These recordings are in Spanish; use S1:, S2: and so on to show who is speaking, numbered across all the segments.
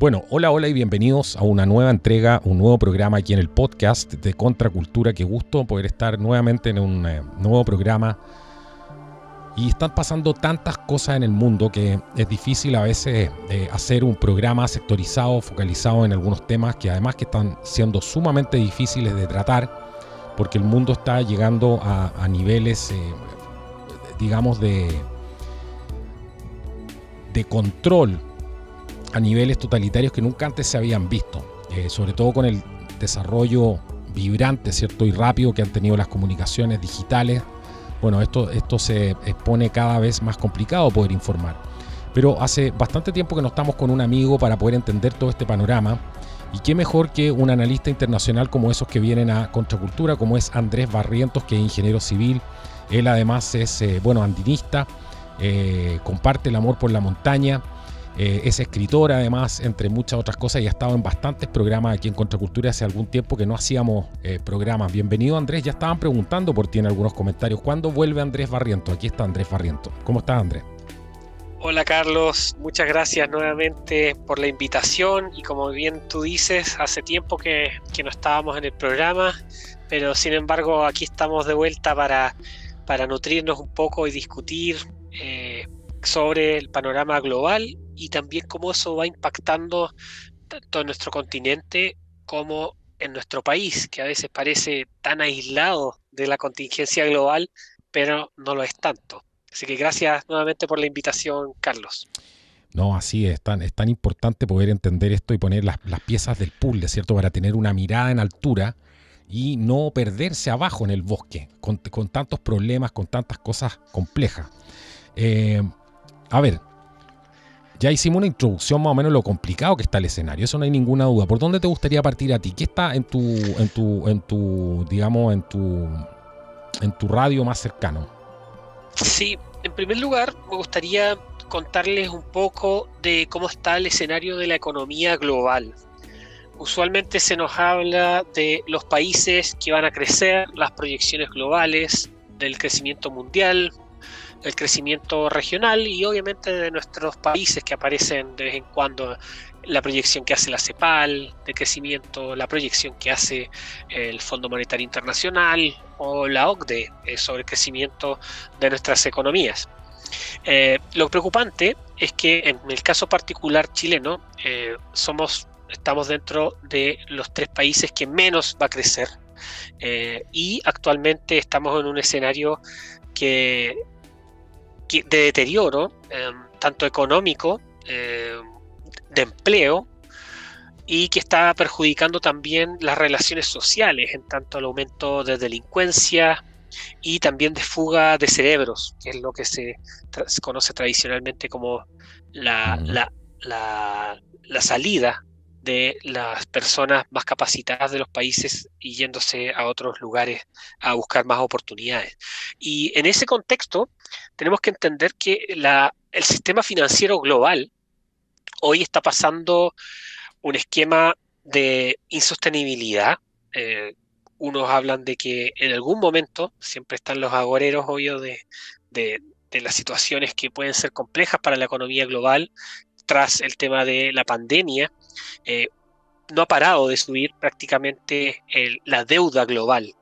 S1: Bueno, hola, hola y bienvenidos a una nueva entrega, un nuevo programa aquí en el podcast de Contracultura. Qué gusto poder estar nuevamente en un nuevo programa. Y están pasando tantas cosas en el mundo que es difícil a veces hacer un programa sectorizado, focalizado en algunos temas que además que están siendo sumamente difíciles de tratar, porque el mundo está llegando a niveles, digamos, de control, a niveles totalitarios que nunca antes se habían visto, sobre todo con el desarrollo vibrante, ¿cierto? Y rápido que han tenido las comunicaciones digitales. Bueno, esto se expone cada vez más complicado poder informar. Pero hace bastante tiempo que no estamos con un amigo para poder entender todo este panorama. Y qué mejor que un analista internacional como esos que vienen a Contracultura, como es Andrés Barrientos, que es ingeniero civil. Él además es, andinista, comparte el amor por la montaña. Es escritor además, entre muchas otras cosas, y ha estado en bastantes programas aquí en Contracultura. Hace algún tiempo que no hacíamos programas. Bienvenido, Andrés. Ya estaban preguntando por ti en algunos comentarios. ¿Cuándo vuelve Andrés Barrientos? Aquí está Andrés Barrientos. ¿Cómo estás, Andrés?
S2: Hola, Carlos. Muchas gracias nuevamente por la invitación. Y como bien tú dices, hace tiempo que no estábamos en el programa, pero sin embargo aquí estamos de vuelta para nutrirnos un poco y discutir sobre el panorama global y también cómo eso va impactando tanto en nuestro continente como en nuestro país, que a veces parece tan aislado de la contingencia global, pero no lo es tanto. Así que gracias nuevamente por la invitación, Carlos.
S1: No, así es tan importante poder entender esto y poner las piezas del puzzle, ¿cierto? Para tener una mirada en altura y no perderse abajo en el bosque, con tantos problemas, con tantas cosas complejas. A ver, ya hicimos una introducción más o menos de lo complicado que está el escenario, eso no hay ninguna duda. ¿Por dónde te gustaría partir a ti? ¿Qué está en tu radio más cercano?
S2: Sí, en primer lugar me gustaría contarles un poco de cómo está el escenario de la economía global. Usualmente se nos habla de los países que van a crecer, las proyecciones globales, del crecimiento mundial, el crecimiento regional y obviamente de nuestros países que aparecen de vez en cuando, la proyección que hace la CEPAL de crecimiento, la proyección que hace el Fondo Monetario Internacional o la OCDE sobre el crecimiento de nuestras economías. Lo preocupante es que en el caso particular chileno estamos dentro de los 3 países que menos va a crecer y actualmente estamos en un escenario de deterioro, tanto económico, de empleo, y que está perjudicando también las relaciones sociales, en tanto el aumento de delincuencia y también de fuga de cerebros, que es lo que se conoce tradicionalmente como la salida de las personas más capacitadas de los países y yéndose a otros lugares a buscar más oportunidades. Y en ese contexto tenemos que entender que el sistema financiero global hoy está pasando un esquema de insostenibilidad. Unos hablan de que en algún momento, siempre están los agoreros, obvio, de las situaciones que pueden ser complejas para la economía global, tras el tema de la pandemia, no ha parado de subir prácticamente la deuda global,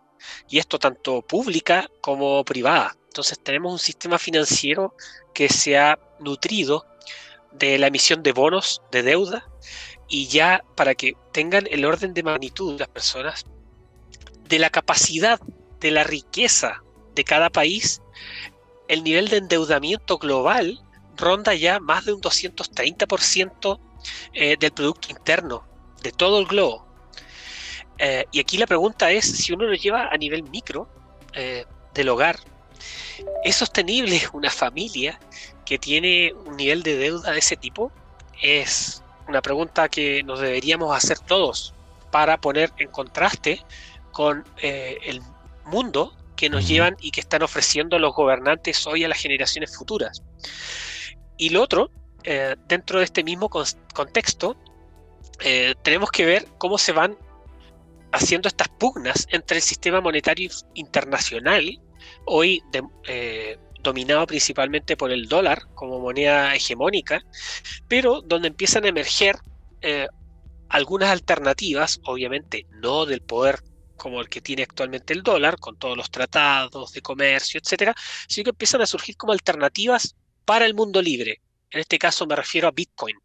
S2: y esto tanto pública como privada. Entonces tenemos un sistema financiero que se ha nutrido de la emisión de bonos de deuda, y ya para que tengan el orden de magnitud las personas, de la capacidad, de la riqueza de cada país, el nivel de endeudamiento global ronda ya más de un 230% del Producto Interno de todo el globo. Y aquí la pregunta es, si uno lo lleva a nivel micro del hogar, ¿es sostenible una familia que tiene un nivel de deuda de ese tipo? Es una pregunta que nos deberíamos hacer todos para poner en contraste con el mundo que nos llevan y que están ofreciendo los gobernantes hoy a las generaciones futuras. Y lo otro, dentro de este mismo contexto, tenemos que ver cómo se van haciendo estas pugnas entre el sistema monetario internacional, hoy dominado principalmente por el dólar como moneda hegemónica, pero donde empiezan a emerger algunas alternativas, obviamente no del poder como el que tiene actualmente el dólar, con todos los tratados de comercio, etcétera, sino que empiezan a surgir como alternativas para el mundo libre. En este caso me refiero a Bitcoin,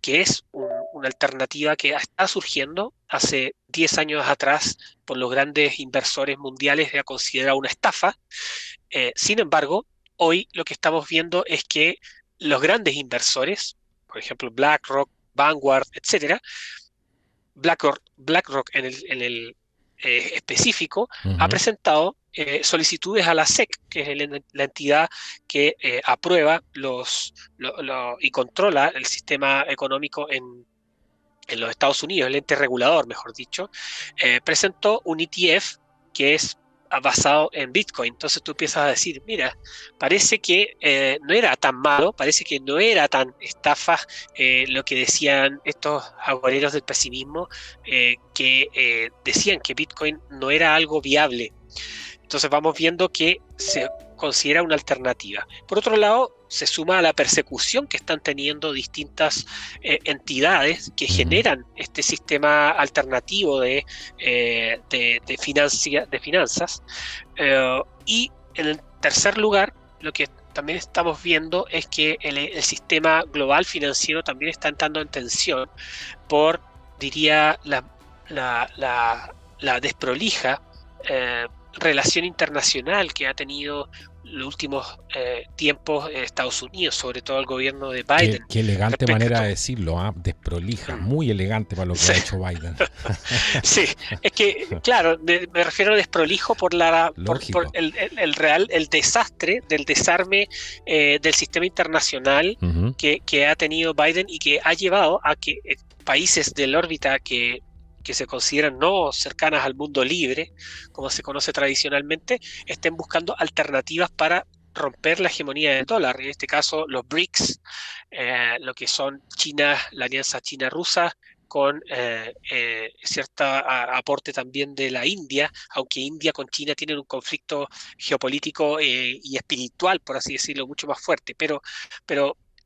S2: que es una alternativa que está surgiendo hace 10 años atrás por los grandes inversores mundiales, era considerada una estafa. Sin embargo, hoy lo que estamos viendo es que los grandes inversores, por ejemplo BlackRock, Vanguard, etcétera, BlackRock en el específico ha
S1: Ujú.
S2: presentado solicitudes a la SEC, que es la entidad que aprueba y controla el sistema económico en los Estados Unidos, el ente regulador, mejor dicho, presentó un ETF que es basado en Bitcoin. Entonces tú empiezas a decir, mira, parece que no era tan malo, parece que no era tan estafa lo que decían estos agoreros del pesimismo, que decían que Bitcoin no era algo viable. Entonces vamos viendo que se considera una alternativa. Por otro lado, se suma a la persecución que están teniendo distintas entidades que
S1: Ujú.
S2: generan este sistema alternativo de finanzas. Y en el tercer lugar, lo que también estamos viendo es que el sistema global financiero también está entrando en tensión por, diría, la desprolija eh, relación internacional que ha tenido los últimos tiempos Estados Unidos, sobre todo el gobierno de Biden,
S1: Qué elegante manera de
S2: respecto...
S1: decirlo, ¿ah? Desprolija,
S2: Mm,
S1: muy elegante para lo que
S2: sí,
S1: ha hecho Biden.
S2: sí, es que, claro, me refiero a desprolijo por
S1: Lógico.
S2: el desastre del desarme del sistema internacional
S1: Ujú.
S2: que ha tenido Biden y que ha llevado a que países de la órbita que se consideran no cercanas al mundo libre, como se conoce tradicionalmente, estén buscando alternativas para romper la hegemonía del dólar. En este caso, los BRICS, lo que son China, la alianza China-Rusa, con cierto aporte también de la India, aunque India con China tienen un conflicto geopolítico y espiritual, por así decirlo, mucho más fuerte. Pero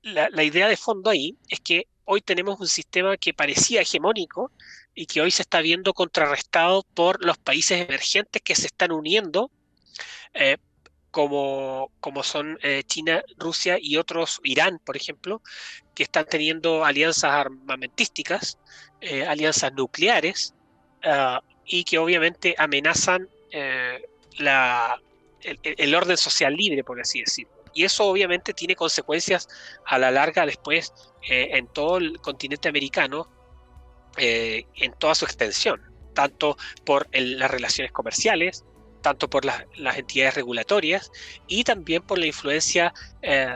S2: la idea de fondo ahí es que hoy tenemos un sistema que parecía hegemónico y que hoy se está viendo contrarrestado por los países emergentes que se están uniendo, eh, como son China, Rusia y otros, Irán, por ejemplo, que están teniendo alianzas armamentísticas, alianzas nucleares, y que obviamente amenazan el orden social libre, por así decirlo. Y eso obviamente tiene consecuencias a la larga después en todo el continente americano, en toda su extensión, tanto por las relaciones comerciales, tanto por las entidades regulatorias y también por la influencia eh,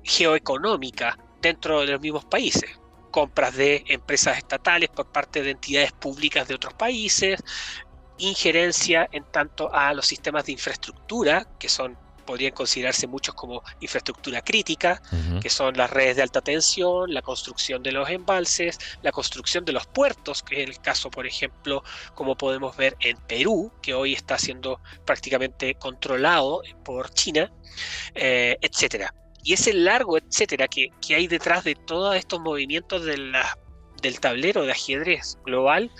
S2: geoeconómica dentro de los mismos países. Compras de empresas estatales por parte de entidades públicas de otros países, injerencia en tanto a los sistemas de infraestructura, que podrían considerarse muchos como infraestructura crítica,
S1: Ujú.
S2: que son las redes de alta tensión, la construcción de los embalses, la construcción de los puertos, que es el caso, por ejemplo, como podemos ver en Perú, que hoy está siendo prácticamente controlado por China, etcétera. Y ese largo etcétera que hay detrás de todos estos movimientos del tablero de ajedrez global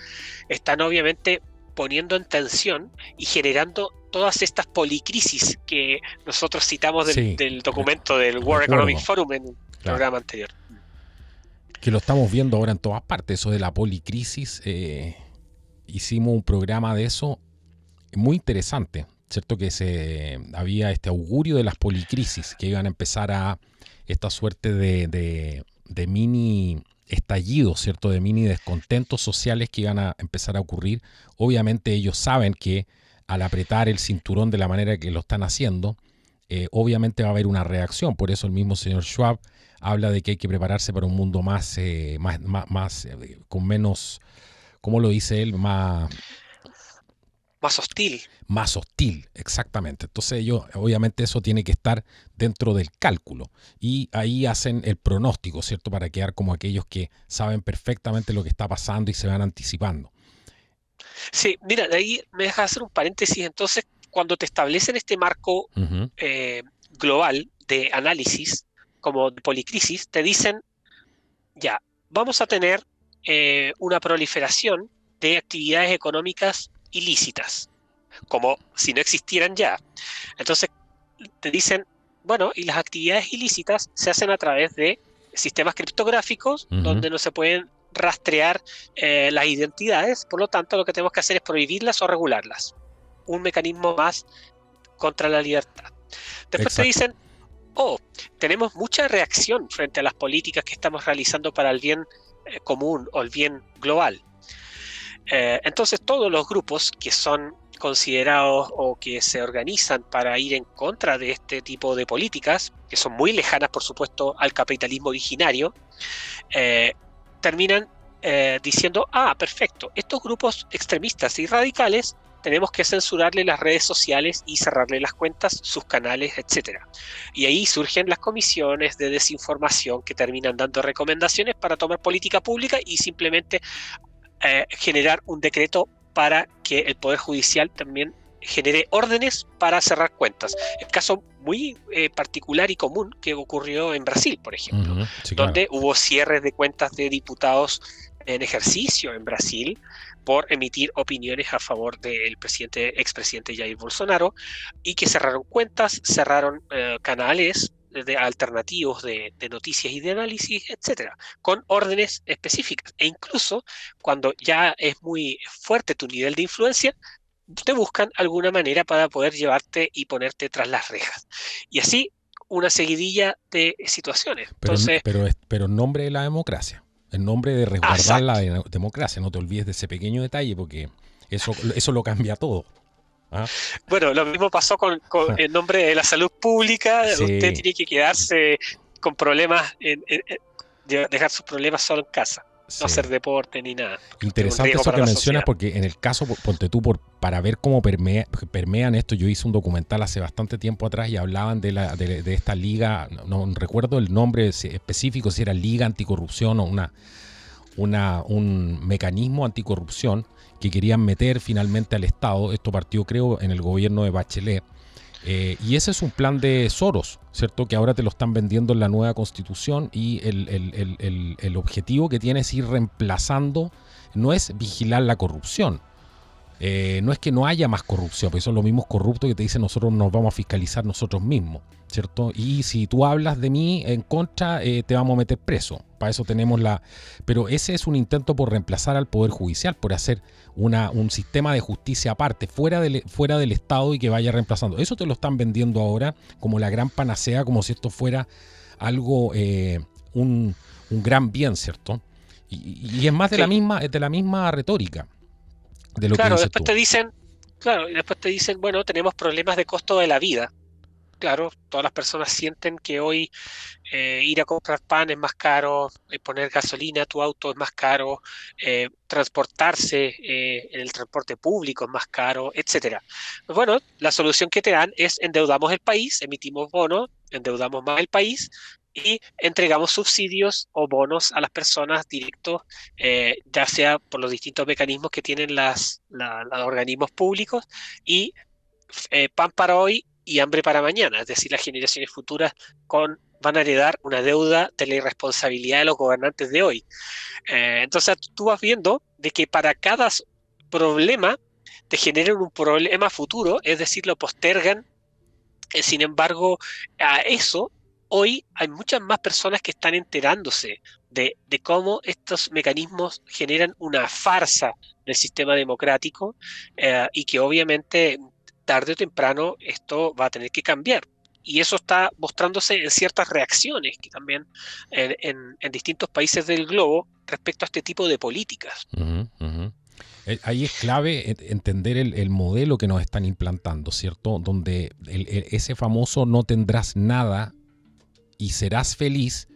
S2: están obviamente poniendo en tensión y generando todas estas policrisis que nosotros citamos
S1: Sí,
S2: del documento del World Economic
S1: recuerdo,
S2: Forum en el
S1: claro.
S2: programa anterior.
S1: Que lo estamos viendo ahora en todas partes, eso de la policrisis. Hicimos un programa de eso muy interesante, ¿cierto? Que había este augurio de las policrisis, que iban a empezar a esta suerte de mini estallidos, ¿cierto? De mini descontentos sociales que iban a empezar a ocurrir. Obviamente ellos saben que al apretar el cinturón de la manera que lo están haciendo, obviamente va a haber una reacción. Por eso el mismo señor Schwab habla de que hay que prepararse para un mundo con menos, ¿cómo lo dice él?
S2: Más hostil.
S1: Más hostil, exactamente. Entonces ellos, obviamente eso tiene que estar dentro del cálculo. Y ahí hacen el pronóstico, ¿cierto? Para quedar como aquellos que saben perfectamente lo que está pasando y se van anticipando.
S2: Sí, mira, de ahí me deja hacer un paréntesis. Entonces, cuando te establecen este marco
S1: Ujú.
S2: global de análisis, como de policrisis, te dicen, ya, vamos a tener una proliferación de actividades económicas ilícitas, como si no existieran ya. Entonces te dicen, bueno, y las actividades ilícitas se hacen a través de sistemas criptográficos donde no se pueden rastrear las identidades, por lo tanto lo que tenemos que hacer es prohibirlas o regularlas. Un mecanismo más contra la libertad. Después te dicen, tenemos mucha reacción frente a las políticas que estamos realizando para el bien común o el bien global. Entonces todos los grupos que son considerados o que se organizan para ir en contra de este tipo de políticas, que son muy lejanas, por supuesto, al capitalismo originario, terminan diciendo, perfecto, estos grupos extremistas y radicales tenemos que censurarle las redes sociales y cerrarle las cuentas, sus canales, etc. Y ahí surgen las comisiones de desinformación que terminan dando recomendaciones para tomar política pública y simplemente generar un decreto para que el Poder Judicial también genere órdenes para cerrar cuentas. El caso muy particular y común que ocurrió en Brasil, por ejemplo, sí, donde hubo cierres de cuentas de diputados en ejercicio en Brasil por emitir opiniones a favor del expresidente Jair Bolsonaro, y que cerraron cuentas, cerraron canales alternativos de noticias y de análisis, etcétera, con órdenes específicas. E incluso cuando ya es muy fuerte tu nivel de influencia, te buscan alguna manera para poder llevarte y ponerte tras las rejas. Y así una seguidilla de situaciones. Entonces,
S1: pero en nombre de la democracia, en nombre de resguardar la democracia, no te olvides de ese pequeño detalle, porque eso lo cambia todo.
S2: Bueno, lo mismo pasó con el nombre de la salud pública. Sí. Usted tiene que quedarse con problemas, dejar sus problemas solo en casa, no hacer deporte ni nada.
S1: Interesante eso que mencionas, porque en el caso, ponte tú, para ver cómo permean esto, yo hice un documental hace bastante tiempo atrás y hablaban de esta liga, no recuerdo el nombre específico, si era Liga Anticorrupción o un mecanismo anticorrupción que querían meter finalmente al Estado. Esto partió, creo, en el gobierno de Bachelet. Y ese es un plan de Soros, ¿cierto? Que ahora te lo están vendiendo en la nueva Constitución, y el objetivo que tiene es ir reemplazando, no es vigilar la corrupción, no es que no haya más corrupción, porque son los mismos corruptos que te dicen nosotros nos vamos a fiscalizar nosotros mismos, ¿cierto? Y si tú hablas de mí en contra, te vamos a meter preso. Para eso tenemos Pero ese es un intento por reemplazar al Poder Judicial, por hacer un sistema de justicia aparte, fuera del Estado, y que vaya reemplazando. Eso te lo están vendiendo ahora como la gran panacea, como si esto fuera algo, un gran bien, ¿cierto? Y es más de la misma retórica. De lo
S2: claro,
S1: que
S2: después te dicen, bueno, tenemos problemas de costo de la vida. Claro, todas las personas sienten que hoy ir a comprar pan es más caro, poner gasolina a tu auto es más caro, transportarse en el transporte público es más caro, etcétera. Pues bueno, la solución que te dan es endeudamos el país, emitimos bonos, endeudamos más el país y entregamos subsidios o bonos a las personas directos, ya sea por los distintos mecanismos que tienen los organismos públicos, y pan para hoy y hambre para mañana, es decir, las generaciones futuras van a heredar una deuda de la irresponsabilidad de los gobernantes de hoy. Entonces tú vas viendo de que para cada problema te generan un problema futuro, es decir, lo postergan. Sin embargo, a eso hoy hay muchas más personas que están enterándose de cómo estos mecanismos generan una farsa del sistema democrático, y que obviamente tarde o temprano esto va a tener que cambiar. Y eso está mostrándose en ciertas reacciones que también en distintos países del globo respecto a este tipo de políticas.
S1: Ahí es clave entender el modelo que nos están implantando, ¿cierto? Donde ese famoso no tendrás nada y serás feliz,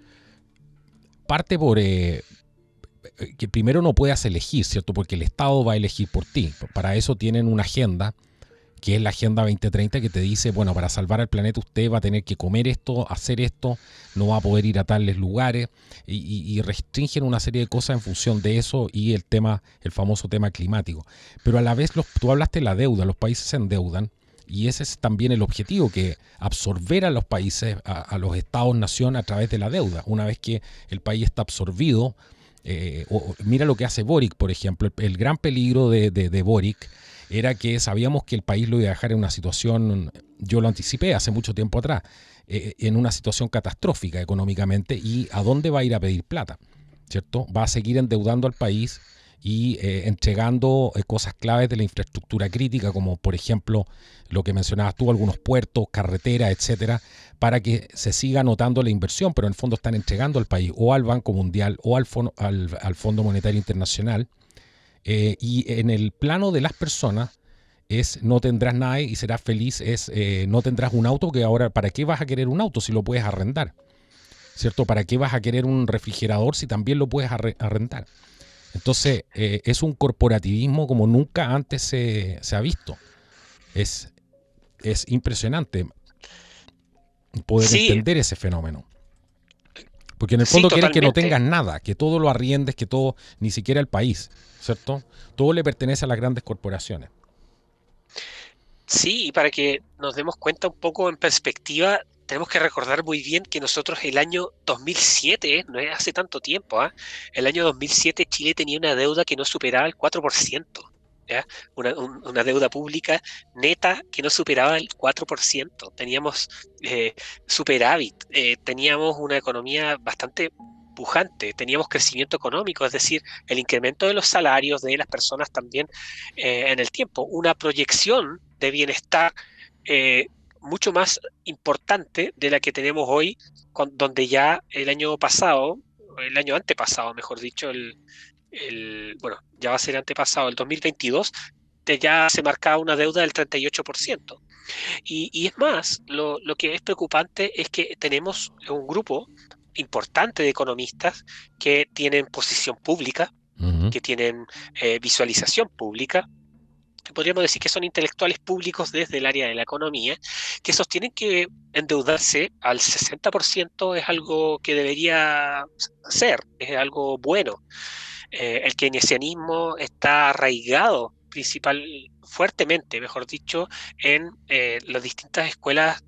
S1: parte por que primero no puedas elegir, ¿cierto? Porque el Estado va a elegir por ti. Para eso tienen una agenda, que es la Agenda 2030, que te dice, bueno, para salvar al planeta usted va a tener que comer esto, hacer esto, no va a poder ir a tales lugares, y restringen una serie de cosas en función de eso, y el famoso tema climático. Pero a la vez, tú hablaste de la deuda, los países se endeudan, y ese es también el objetivo, que absorber a los países, a los estados-nación a través de la deuda. Una vez que el país está absorbido, Mira lo que hace Boric, por ejemplo. El gran peligro de Boric era que sabíamos que el país lo iba a dejar en una situación, yo lo anticipé hace mucho tiempo atrás, en una situación catastrófica económicamente. ¿Y a dónde va a ir a pedir plata? ¿Cierto? Va a seguir endeudando al país y entregando cosas claves de la infraestructura crítica, como por ejemplo lo que mencionabas tú, algunos puertos, carreteras, etcétera, para que se siga notando la inversión, pero en el fondo están entregando al país o al Banco Mundial o al Fondo Monetario Internacional. Y en el plano de las personas es no tendrás nada y serás feliz, no tendrás un auto, que ahora, ¿para qué vas a querer un auto si lo puedes arrendar? ¿Cierto? ¿Para qué vas a querer un refrigerador si también lo puedes arrendar? Entonces, es un corporativismo como nunca antes se ha visto. Es impresionante poder
S2: Sí,
S1: entender ese fenómeno. Porque en el
S2: sí,
S1: fondo quieren que no
S2: totalmente.
S1: tengas nada, que todo lo arriendes, que todo, ni siquiera el país, ¿cierto? Todo le pertenece a las grandes corporaciones.
S2: Sí, y para que nos demos cuenta un poco en perspectiva, tenemos que recordar muy bien que nosotros el año 2007, no es hace tanto tiempo, ¿ah? El año 2007 Chile tenía una deuda que no superaba el 4%, ¿ya? Una deuda pública neta que no superaba el 4%. Teníamos superávit, teníamos una economía bastante pujante, teníamos crecimiento económico, es decir, el incremento de los salarios de las personas también en el tiempo, una proyección de bienestar mucho más importante de la que tenemos hoy, donde ya el año pasado, el año antepasado, mejor dicho, bueno, ya va a ser antepasado, el 2022, ya se marcaba una deuda del 38%. Y es más, lo que es preocupante es que tenemos un grupo importante de economistas que tienen posición pública,
S1: Ujú.
S2: que tienen visualización pública, podríamos decir que son intelectuales públicos desde el área de la economía, que sostienen que endeudarse al 60% es algo que debería ser, es algo bueno. El keynesianismo está arraigado fuertemente, mejor dicho, en las distintas escuelas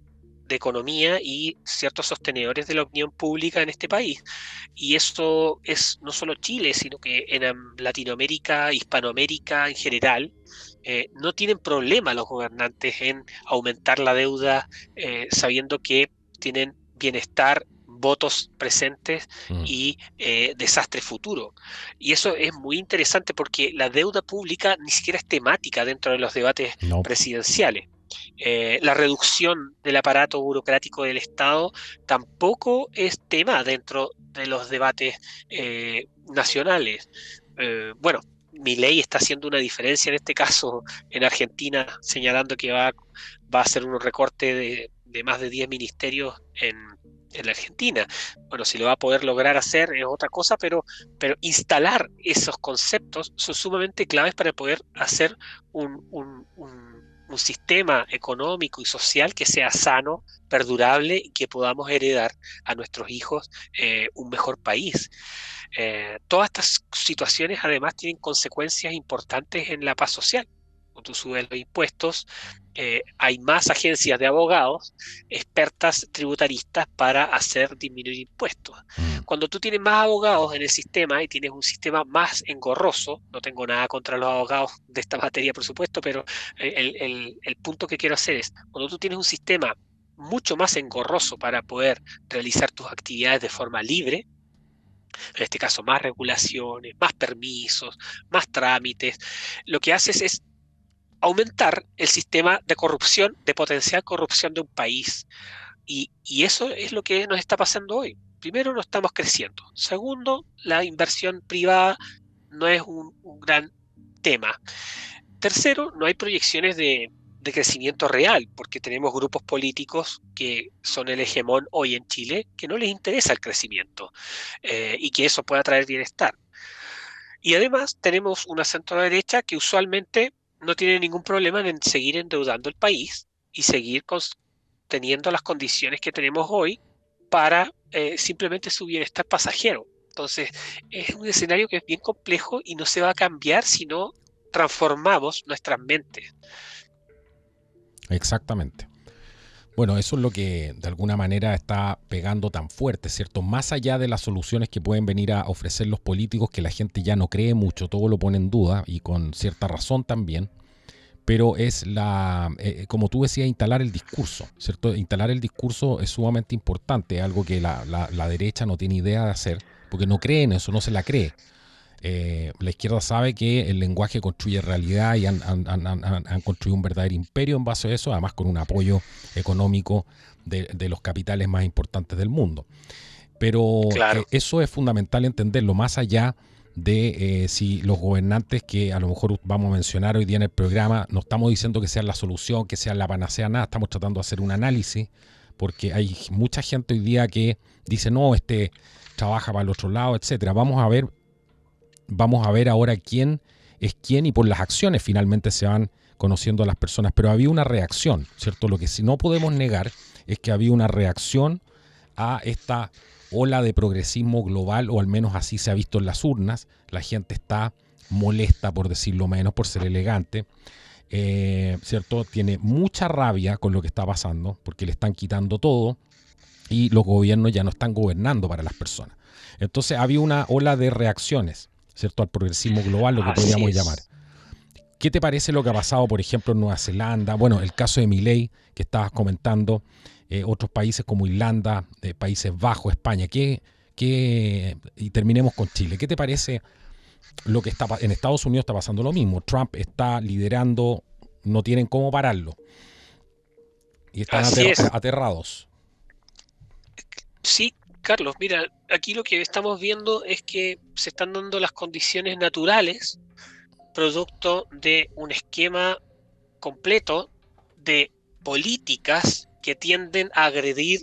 S2: de economía y ciertos sostenedores de la opinión pública en este país. Y eso es no solo Chile, sino que en Latinoamérica, Hispanoamérica en general, no tienen problema los gobernantes en aumentar la deuda sabiendo que tienen bienestar, votos presentes
S1: Mm.
S2: y desastre futuro. Y eso es muy interesante porque la deuda pública ni siquiera es temática dentro de los debates
S1: No.
S2: presidenciales. La reducción del aparato burocrático del Estado tampoco es tema dentro de los debates nacionales. Bueno, Milei está haciendo una diferencia en este caso en Argentina, señalando que va a hacer un recorte de más de 10 ministerios en la Argentina. Bueno, si lo va a poder lograr hacer es otra cosa, pero instalar esos conceptos son sumamente claves para poder hacer un sistema económico y social que sea sano, perdurable y que podamos heredar a nuestros hijos un mejor país. Todas estas situaciones además tienen consecuencias importantes en la paz social. Cuando tú subes los impuestos, hay más agencias de abogados, expertas tributaristas para hacer disminuir impuestos.
S1: Mm.
S2: Cuando tú tienes más abogados en el sistema y tienes un sistema más engorroso, no tengo nada contra los abogados de esta materia, por supuesto, pero el punto que quiero hacer es, cuando tú tienes un sistema mucho más engorroso para poder realizar tus actividades de forma libre, en este caso más regulaciones, más permisos, más trámites, lo que haces es aumentar el sistema de corrupción, de potencial corrupción de un país. Y eso es lo que nos está pasando hoy. Primero, no estamos creciendo. Segundo, la inversión privada no es un gran tema. Tercero, no hay proyecciones de crecimiento real, porque tenemos grupos políticos que son el hegemón hoy en Chile, que no les interesa el crecimiento y que eso pueda traer bienestar. Y además tenemos una centro derecha que usualmente no tiene ningún problema en seguir endeudando el país y seguir teniendo las condiciones que tenemos hoy para simplemente su bienestar pasajero. Entonces, es un escenario que es bien complejo y no se va a cambiar si no transformamos nuestras mentes.
S1: Exactamente. Bueno, eso es lo que de alguna manera está pegando tan fuerte, ¿cierto? Más allá de las soluciones que pueden venir a ofrecer los políticos, que la gente ya no cree mucho, todo lo pone en duda y con cierta razón también, pero es como tú decías, instalar el discurso, ¿cierto? Instalar el discurso es sumamente importante, algo que la derecha no tiene idea de hacer, porque no cree en eso, no se la cree. La izquierda sabe que el lenguaje construye realidad y han construido un verdadero imperio en base a eso, además con un apoyo económico de los capitales más importantes del mundo. Pero
S2: Claro.
S1: eso es fundamental entenderlo, más allá de si los gobernantes que a lo mejor vamos a mencionar hoy día en el programa, no estamos diciendo que sean la solución, que sean la panacea, nada, estamos tratando de hacer un análisis, porque hay mucha gente hoy día que dice, no, trabaja para el otro lado, etcétera. Vamos a ver ahora quién es quién y por las acciones finalmente se van conociendo a las personas. Pero había una reacción, ¿cierto? Lo que sí no podemos negar es que había una reacción a esta ola de progresismo global, o al menos así se ha visto en las urnas. La gente está molesta, por decirlo menos, por ser elegante, ¿cierto? Tiene mucha rabia con lo que está pasando, porque le están quitando todo y los gobiernos ya no están gobernando para las personas. Entonces había una ola de reacciones, ¿cierto? Al progresismo global, lo que
S2: Así
S1: podríamos llamar.
S2: es.
S1: ¿Qué te parece lo que ha pasado, por ejemplo, en Nueva Zelanda? Bueno, el caso de Milei, que estabas comentando, otros países como Irlanda, Países Bajos, España. Y terminemos con Chile. ¿Qué te parece lo que está en Estados Unidos? Está pasando lo mismo. Trump está liderando, no tienen cómo pararlo. Y están
S2: Así es.
S1: aterrados.
S2: Sí, Carlos, mira, aquí lo que estamos viendo es que se están dando las condiciones naturales producto de un esquema completo de políticas que tienden a agredir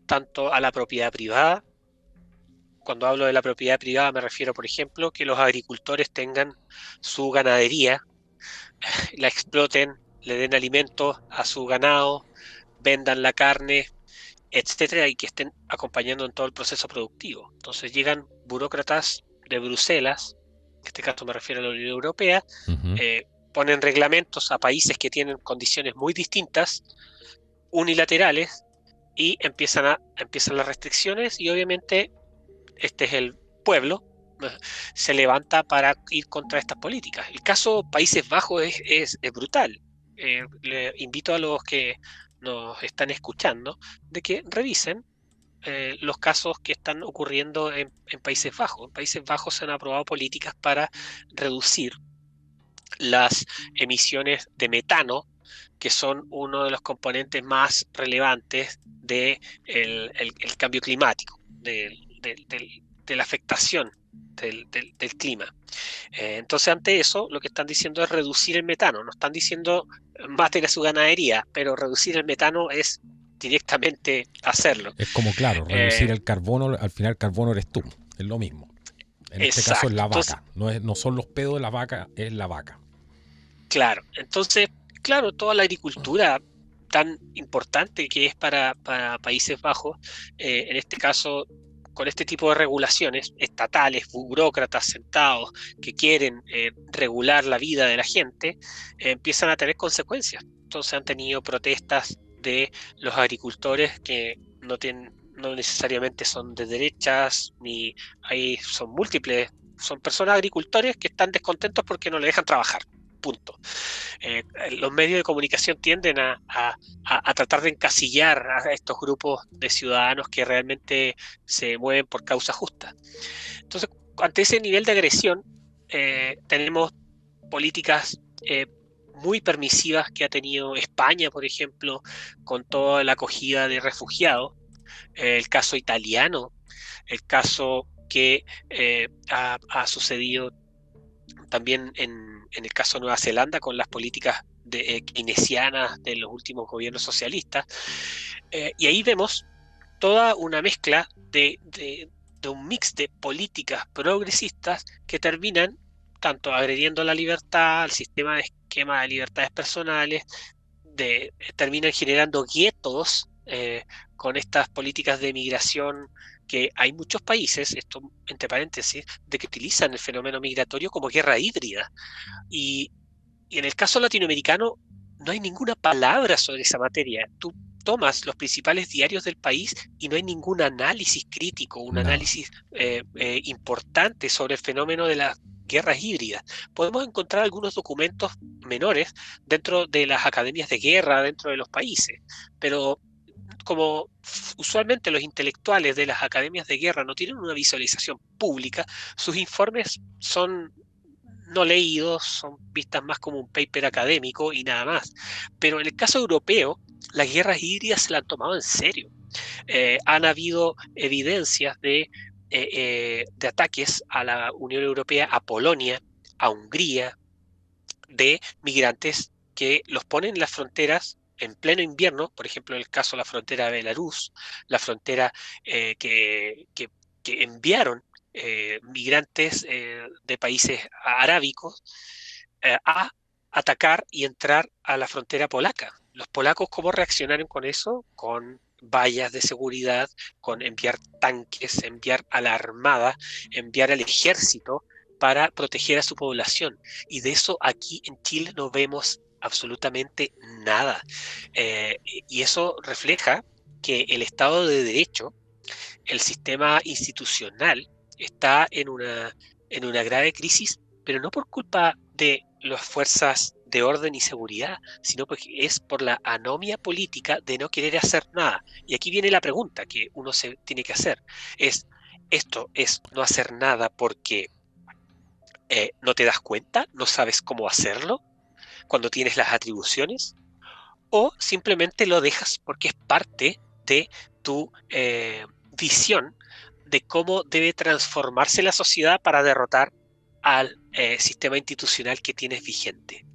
S2: tanto a la propiedad privada. Cuando hablo de la propiedad privada me refiero, por ejemplo, que los agricultores tengan su ganadería, la exploten, le den alimentos a su ganado, vendan la carne, etcétera, y que estén acompañando en todo el proceso productivo. Entonces llegan burócratas de Bruselas, en este caso me refiero a la Unión Europea,
S1: Uh-huh.
S2: ponen reglamentos a países que tienen condiciones muy distintas, unilaterales, y empiezan las restricciones, y obviamente este es el pueblo, se levanta para ir contra estas políticas. El caso Países Bajos es brutal. Le invito a los que nos están escuchando de que revisen los casos que están ocurriendo en Países Bajos. En Países Bajos se han aprobado políticas para reducir las emisiones de metano, que son uno de los componentes más relevantes del el cambio climático, de la afectación del clima. Entonces, ante eso, lo que están diciendo es reducir el metano. No están diciendo maten a su ganadería, pero reducir el metano es directamente hacerlo.
S1: Es como, claro, reducir el carbono, al final el carbono eres tú, es lo mismo. En este caso es
S2: Exacto.
S1: la
S2: Entonces,
S1: vaca, no son los pedos de la vaca, es la vaca.
S2: claro. Entonces, claro, toda la agricultura tan importante que es para Países Bajos, en este caso, con este tipo de regulaciones estatales, burócratas sentados que quieren regular la vida de la gente, empiezan a tener consecuencias. Entonces han tenido protestas de los agricultores que no necesariamente son de derechas, ni son múltiples, son personas agricultores que están descontentos porque no le dejan trabajar. Punto. Los medios de comunicación tienden a tratar de encasillar a estos grupos de ciudadanos que realmente se mueven por causa justa. Entonces, ante ese nivel de agresión, tenemos políticas muy permisivas que ha tenido España, por ejemplo, con toda la acogida de refugiados, el caso italiano, el caso que ha sucedido también en el caso de Nueva Zelanda con las políticas keynesianas de los últimos gobiernos socialistas. Y ahí vemos toda una mezcla de un mix de políticas progresistas que terminan tanto agrediendo la libertad, al sistema de esquema de libertades personales, terminan generando guetos con estas políticas de migración, que hay muchos países, esto entre paréntesis, de que utilizan el fenómeno migratorio como guerra híbrida. Y en el caso latinoamericano no hay ninguna palabra sobre esa materia. Tú tomas los principales diarios del país y no hay ningún análisis crítico, un
S1: Nada.
S2: análisis importante sobre el fenómeno de las guerras híbridas. Podemos encontrar algunos documentos menores dentro de las academias de guerra, dentro de los países, pero como usualmente los intelectuales de las academias de guerra no tienen una visualización pública, sus informes son no leídos, son vistas más como un paper académico y nada más. Pero en el caso europeo, las guerras híbridas se la han tomado en serio. Han habido evidencias de ataques a la Unión Europea, a Polonia, a Hungría, de migrantes que los ponen en las fronteras en pleno invierno, por ejemplo, en el caso de la frontera de Belarus, la frontera que enviaron migrantes de países arábicos a atacar y entrar a la frontera polaca. Los polacos, ¿cómo reaccionaron con eso? Con vallas de seguridad, con enviar tanques, enviar a la armada, enviar al ejército para proteger a su población. Y de eso aquí en Chile no vemos absolutamente nada. Y eso refleja que el Estado de Derecho, el sistema institucional, está en una grave crisis, pero no por culpa de las fuerzas de orden y seguridad, sino porque es por la anomia política de no querer hacer nada. Y aquí viene la pregunta que uno se tiene que hacer. ¿Esto es no hacer nada porque no te das cuenta, no sabes cómo hacerlo cuando tienes las atribuciones? ¿O simplemente lo dejas porque es parte de tu visión de cómo debe transformarse la sociedad para derrotar al sistema institucional que tienes vigente?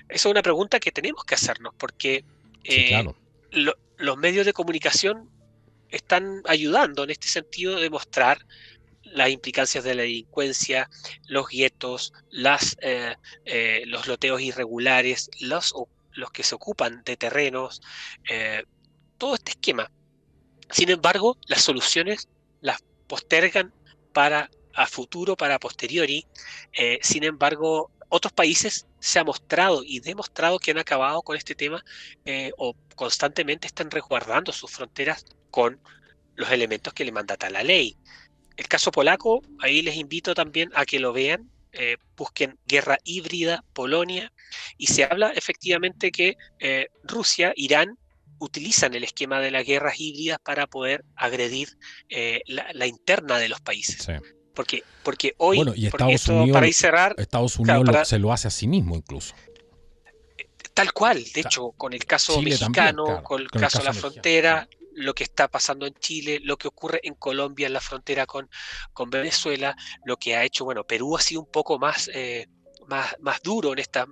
S2: Esa es una pregunta que tenemos que hacernos, porque
S1: Sí, claro.
S2: los medios de comunicación están ayudando en este sentido de mostrar las implicancias de la delincuencia, los guetos, los loteos irregulares, los que se ocupan de terrenos, todo este esquema. Sin embargo, las soluciones las postergan para a futuro, para posteriori. Sin embargo, otros países se ha mostrado y demostrado que han acabado con este tema o constantemente están resguardando sus fronteras con los elementos que le mandata la ley. El caso polaco, ahí les invito también a que lo vean, busquen guerra híbrida, Polonia, y se habla efectivamente que Rusia, Irán, utilizan el esquema de las guerras híbridas para poder agredir la interna de los países.
S1: Sí.
S2: Porque hoy,
S1: Bueno, y
S2: porque
S1: Estados
S2: esto,
S1: Unidos,
S2: para ir cerrar, claro,
S1: se lo hace a sí mismo incluso.
S2: tal cual, de hecho, con el caso
S1: Chile
S2: mexicano,
S1: también, claro,
S2: con el
S1: con el
S2: caso de la
S1: caso mexicano,
S2: frontera,
S1: sí.
S2: lo que está pasando en Chile, lo que ocurre en Colombia en la frontera con Venezuela, lo que ha hecho, bueno, Perú ha sido un poco más duro en esta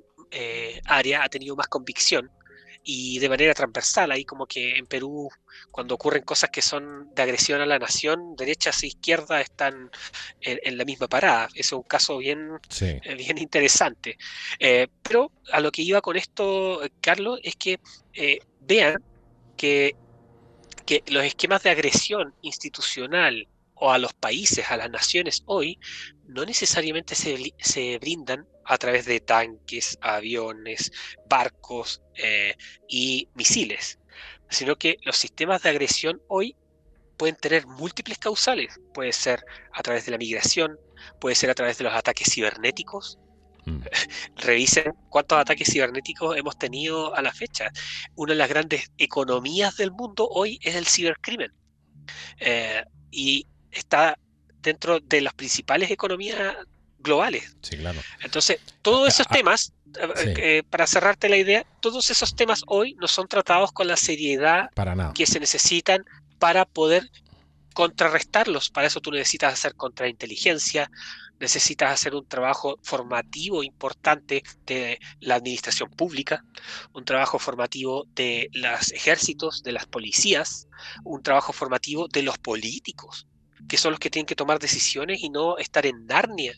S2: área, ha tenido más convicción y de manera transversal. Ahí como que en Perú, cuando ocurren cosas que son de agresión a la nación, derechas e izquierdas están en la misma parada. Ese es un caso bien,
S1: Sí.
S2: bien interesante. Pero a lo que iba con esto, Carlos, es que vean que los esquemas de agresión institucional o a los países, a las naciones hoy, no necesariamente se brindan a través de tanques, aviones, barcos y misiles, sino que los sistemas de agresión hoy pueden tener múltiples causales. Puede ser a través de la migración, puede ser a través de los ataques cibernéticos. Revisen cuántos ataques cibernéticos hemos tenido a la fecha. Una de las grandes economías del mundo hoy es el cibercrimen. Y está dentro de las principales economías globales.
S1: Sí, claro.
S2: Entonces, todos esos temas,
S1: sí.
S2: para cerrarte la idea, todos esos temas hoy no son tratados con la seriedad
S1: Para nada.
S2: que se necesitan para poder contrarrestarlos. Para eso tú necesitas hacer contrainteligencia, necesitas hacer un trabajo formativo importante de la administración pública, un trabajo formativo de los ejércitos, de las policías, un trabajo formativo de los políticos, que son los que tienen que tomar decisiones y no estar en Narnia.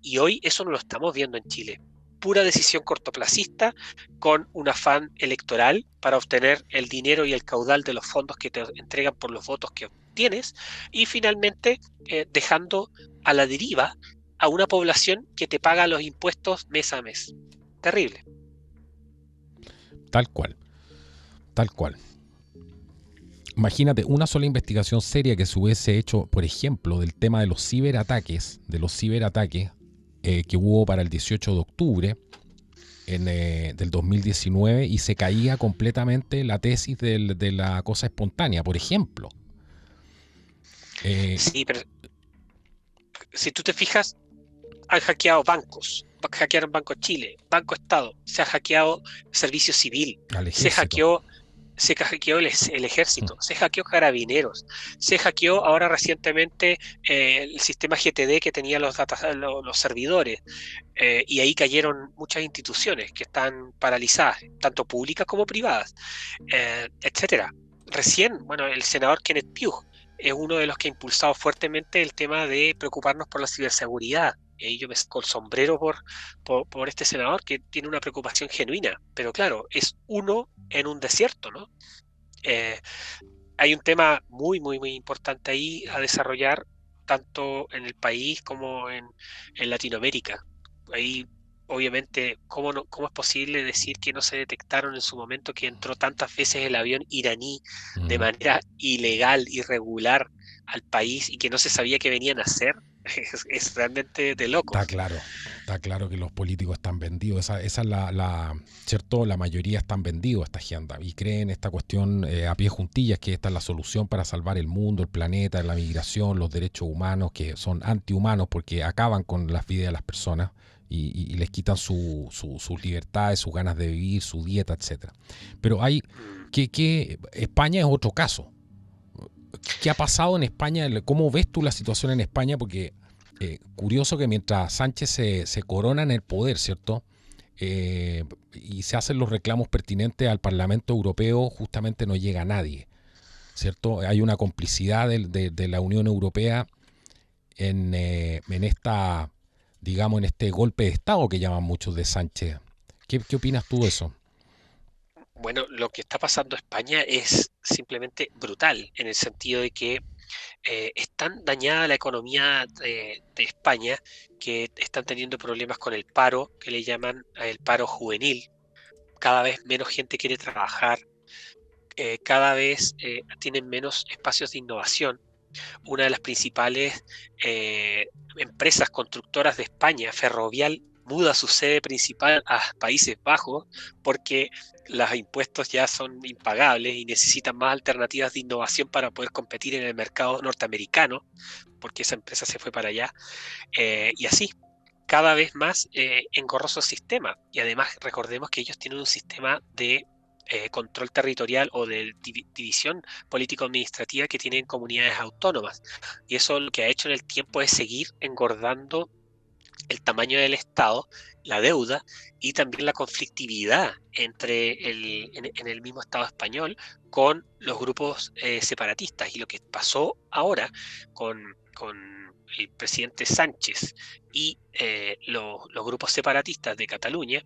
S2: Y hoy eso no lo estamos viendo en Chile. Pura decisión cortoplacista con un afán electoral para obtener el dinero y el caudal de los fondos que te entregan por los votos que obtienes y finalmente dejando a la deriva a una población que te paga los impuestos mes a mes. Terrible.
S1: Tal cual. Tal cual. Imagínate, una sola investigación seria que se hubiese hecho, por ejemplo, del tema de los ciberataques, que hubo para el 18 de octubre del 2019 y se caía completamente la tesis de la cosa espontánea, por ejemplo.
S2: Sí, pero si tú te fijas, han hackeado bancos, hackearon Banco Chile, Banco Estado, se ha hackeado Servicio Civil,
S1: Al
S2: se
S1: ejército.
S2: hackeó el ejército, se hackeó Carabineros, se hackeó ahora recientemente el sistema GTD que tenía los servidores, y ahí cayeron muchas instituciones que están paralizadas, tanto públicas como privadas, etcétera. Recién, bueno, el senador Kenneth Pugh es uno de los que ha impulsado fuertemente el tema de preocuparnos por la ciberseguridad. Y yo me saco el sombrero por este senador que tiene una preocupación genuina, pero claro, es uno en un desierto, ¿no? Eh, Hay un tema muy, muy, muy importante ahí a desarrollar, tanto en el país como en Latinoamérica. Ahí, obviamente, ¿cómo es posible decir que no se detectaron en su momento que entró tantas veces el avión iraní de manera ilegal, irregular al país y que no se sabía que venían a hacer? Es realmente de locos.
S1: Está claro que los políticos están vendidos. Esa es ¿cierto? La mayoría están vendidos a esta agenda y creen esta cuestión a pie juntillas, que esta es la solución para salvar el mundo, el planeta, la migración, los derechos humanos, que son antihumanos porque acaban con las vidas de las personas y les quitan sus libertades, sus ganas de vivir, su dieta, etcétera. Pero que España es otro caso. ¿Qué ha pasado en España? ¿Cómo ves tú la situación en España? Porque curioso que mientras Sánchez se corona en el poder, ¿cierto? Y se hacen los reclamos pertinentes al Parlamento Europeo, justamente no llega nadie, ¿cierto? Hay una complicidad de la Unión Europea en esta, digamos, en este golpe de Estado que llaman muchos de Sánchez. ¿Qué opinas tú de eso?
S2: Bueno, lo que está pasando en España es simplemente brutal, en el sentido de que es tan dañada la economía de España que están teniendo problemas con el paro, que le llaman el paro juvenil. Cada vez menos gente quiere trabajar, cada vez tienen menos espacios de innovación. Una de las principales empresas constructoras de España, Ferrovial, muda su sede principal a Países Bajos porque los impuestos ya son impagables y necesitan más alternativas de innovación para poder competir en el mercado norteamericano, porque esa empresa se fue para allá. Y así, cada vez más engorroso el sistema. Y además recordemos que ellos tienen un sistema de control territorial o de división político-administrativa que tienen comunidades autónomas. Y eso lo que ha hecho en el tiempo es seguir engordando el tamaño del Estado, la deuda y también la conflictividad en el mismo Estado español con los grupos separatistas. Y lo que pasó ahora con el presidente Sánchez y los grupos separatistas de Cataluña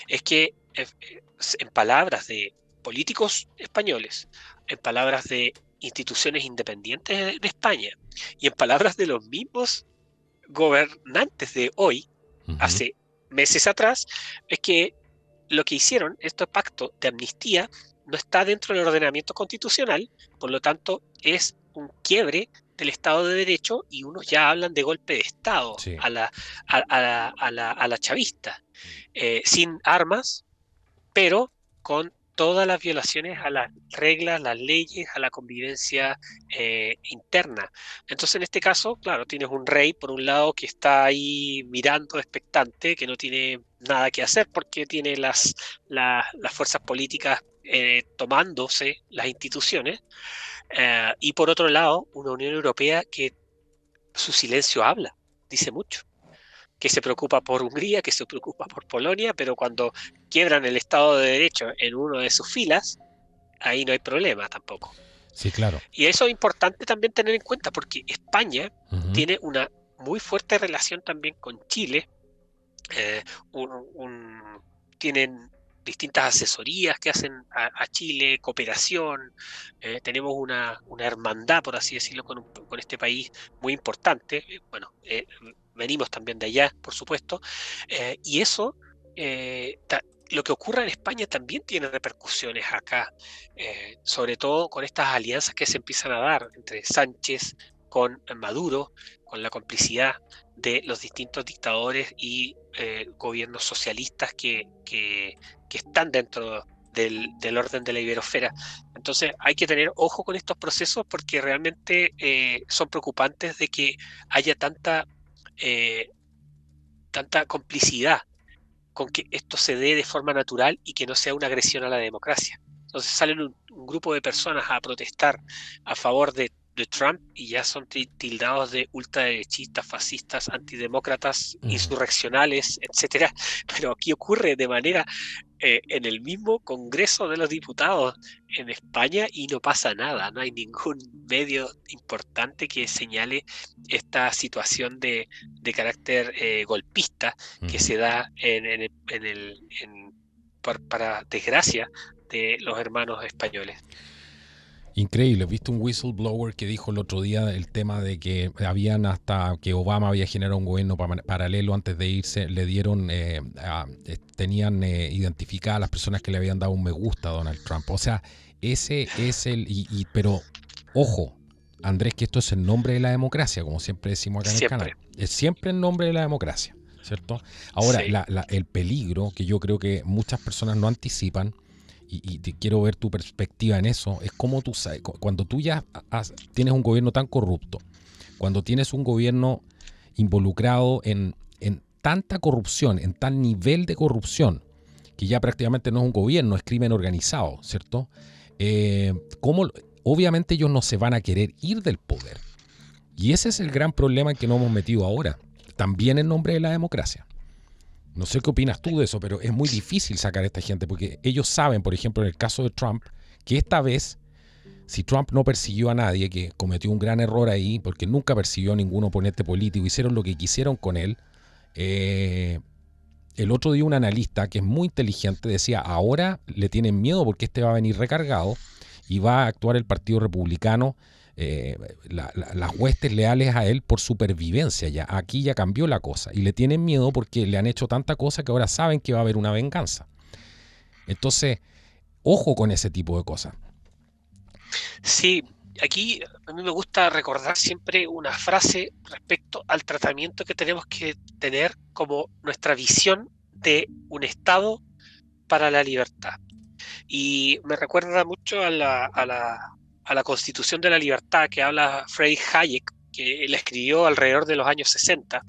S2: es que, en palabras de políticos españoles, en palabras de instituciones independientes de España y en palabras de los mismos gobernantes de hoy, hace meses atrás, es que lo que hicieron, este pacto de amnistía, no está dentro del ordenamiento constitucional, por lo tanto es un quiebre del Estado de Derecho y unos ya hablan de golpe de Estado
S1: Sí.
S2: a la chavista, sin armas, pero con todas las violaciones a las reglas, las leyes, a la convivencia interna. Entonces, en este caso, claro, tienes un rey, por un lado, que está ahí mirando expectante, que no tiene nada que hacer porque tiene las fuerzas políticas tomándose las instituciones, y por otro lado, una Unión Europea que su silencio habla, dice mucho, que se preocupa por Hungría, que se preocupa por Polonia, pero cuando quiebran el Estado de Derecho en uno de sus filas, ahí no hay problema tampoco.
S1: Sí, claro.
S2: Y eso es importante también tener en cuenta, porque España tiene una muy fuerte relación también con Chile. Tienen distintas asesorías que hacen a Chile, cooperación. Tenemos una hermandad, por así decirlo, con este país muy importante. Bueno, venimos también de allá, por supuesto, y eso lo que ocurra en España también tiene repercusiones acá, sobre todo con estas alianzas que se empiezan a dar entre Sánchez con Maduro, con la complicidad de los distintos dictadores y gobiernos socialistas que están dentro del orden de la iberosfera. Entonces hay que tener ojo con estos procesos porque realmente son preocupantes de que haya eh, tanta complicidad con que esto se dé de forma natural y que no sea una agresión a la democracia. Entonces salen un grupo de personas a protestar a favor de Trump y ya son tildados de ultraderechistas, fascistas, antidemócratas, insurreccionales, etcétera. Pero aquí ocurre de manera en el mismo Congreso de los Diputados en España y no pasa nada, no hay ningún medio importante que señale esta situación de carácter golpista que se da para desgracia de los hermanos españoles.
S1: Increíble. ¿Viste un whistleblower que dijo el otro día el tema de que habían hasta que Obama había generado un gobierno paralelo antes de irse? Le dieron, tenían identificadas a las personas que le habían dado un me gusta a Donald Trump. O sea, ese es pero ojo, Andrés, que esto es el nombre de la democracia, como siempre decimos acá en el canal. Es siempre el nombre de la democracia, ¿cierto? Ahora, sí. El peligro que yo creo que muchas personas no anticipan, y te quiero ver tu perspectiva en eso, es como tú sabes, cuando tú ya tienes un gobierno tan corrupto, cuando tienes un gobierno involucrado en tanta corrupción, en tal nivel de corrupción, que ya prácticamente no es un gobierno, es crimen organizado, ¿cierto? Obviamente ellos no se van a querer ir del poder. Y ese es el gran problema en que nos hemos metido ahora, también en nombre de la democracia. No sé qué opinas tú de eso, pero es muy difícil sacar a esta gente porque ellos saben, por ejemplo, en el caso de Trump, que esta vez, si Trump no persiguió a nadie, que cometió un gran error ahí, porque nunca persiguió a ningún oponente político, hicieron lo que quisieron con él. El otro día un analista que es muy inteligente decía, ahora le tienen miedo porque este va a venir recargado y va a actuar el Partido Republicano, las huestes leales a él por supervivencia. Ya aquí ya cambió la cosa y le tienen miedo porque le han hecho tanta cosa que ahora saben que va a haber una venganza. Entonces, ojo con ese tipo de cosas.
S2: Sí, aquí a mí me gusta recordar siempre una frase respecto al tratamiento que tenemos que tener como nuestra visión de un Estado para la libertad. Y me recuerda mucho a la Constitución de la Libertad que habla Friedrich Hayek, que él escribió alrededor de los años 60,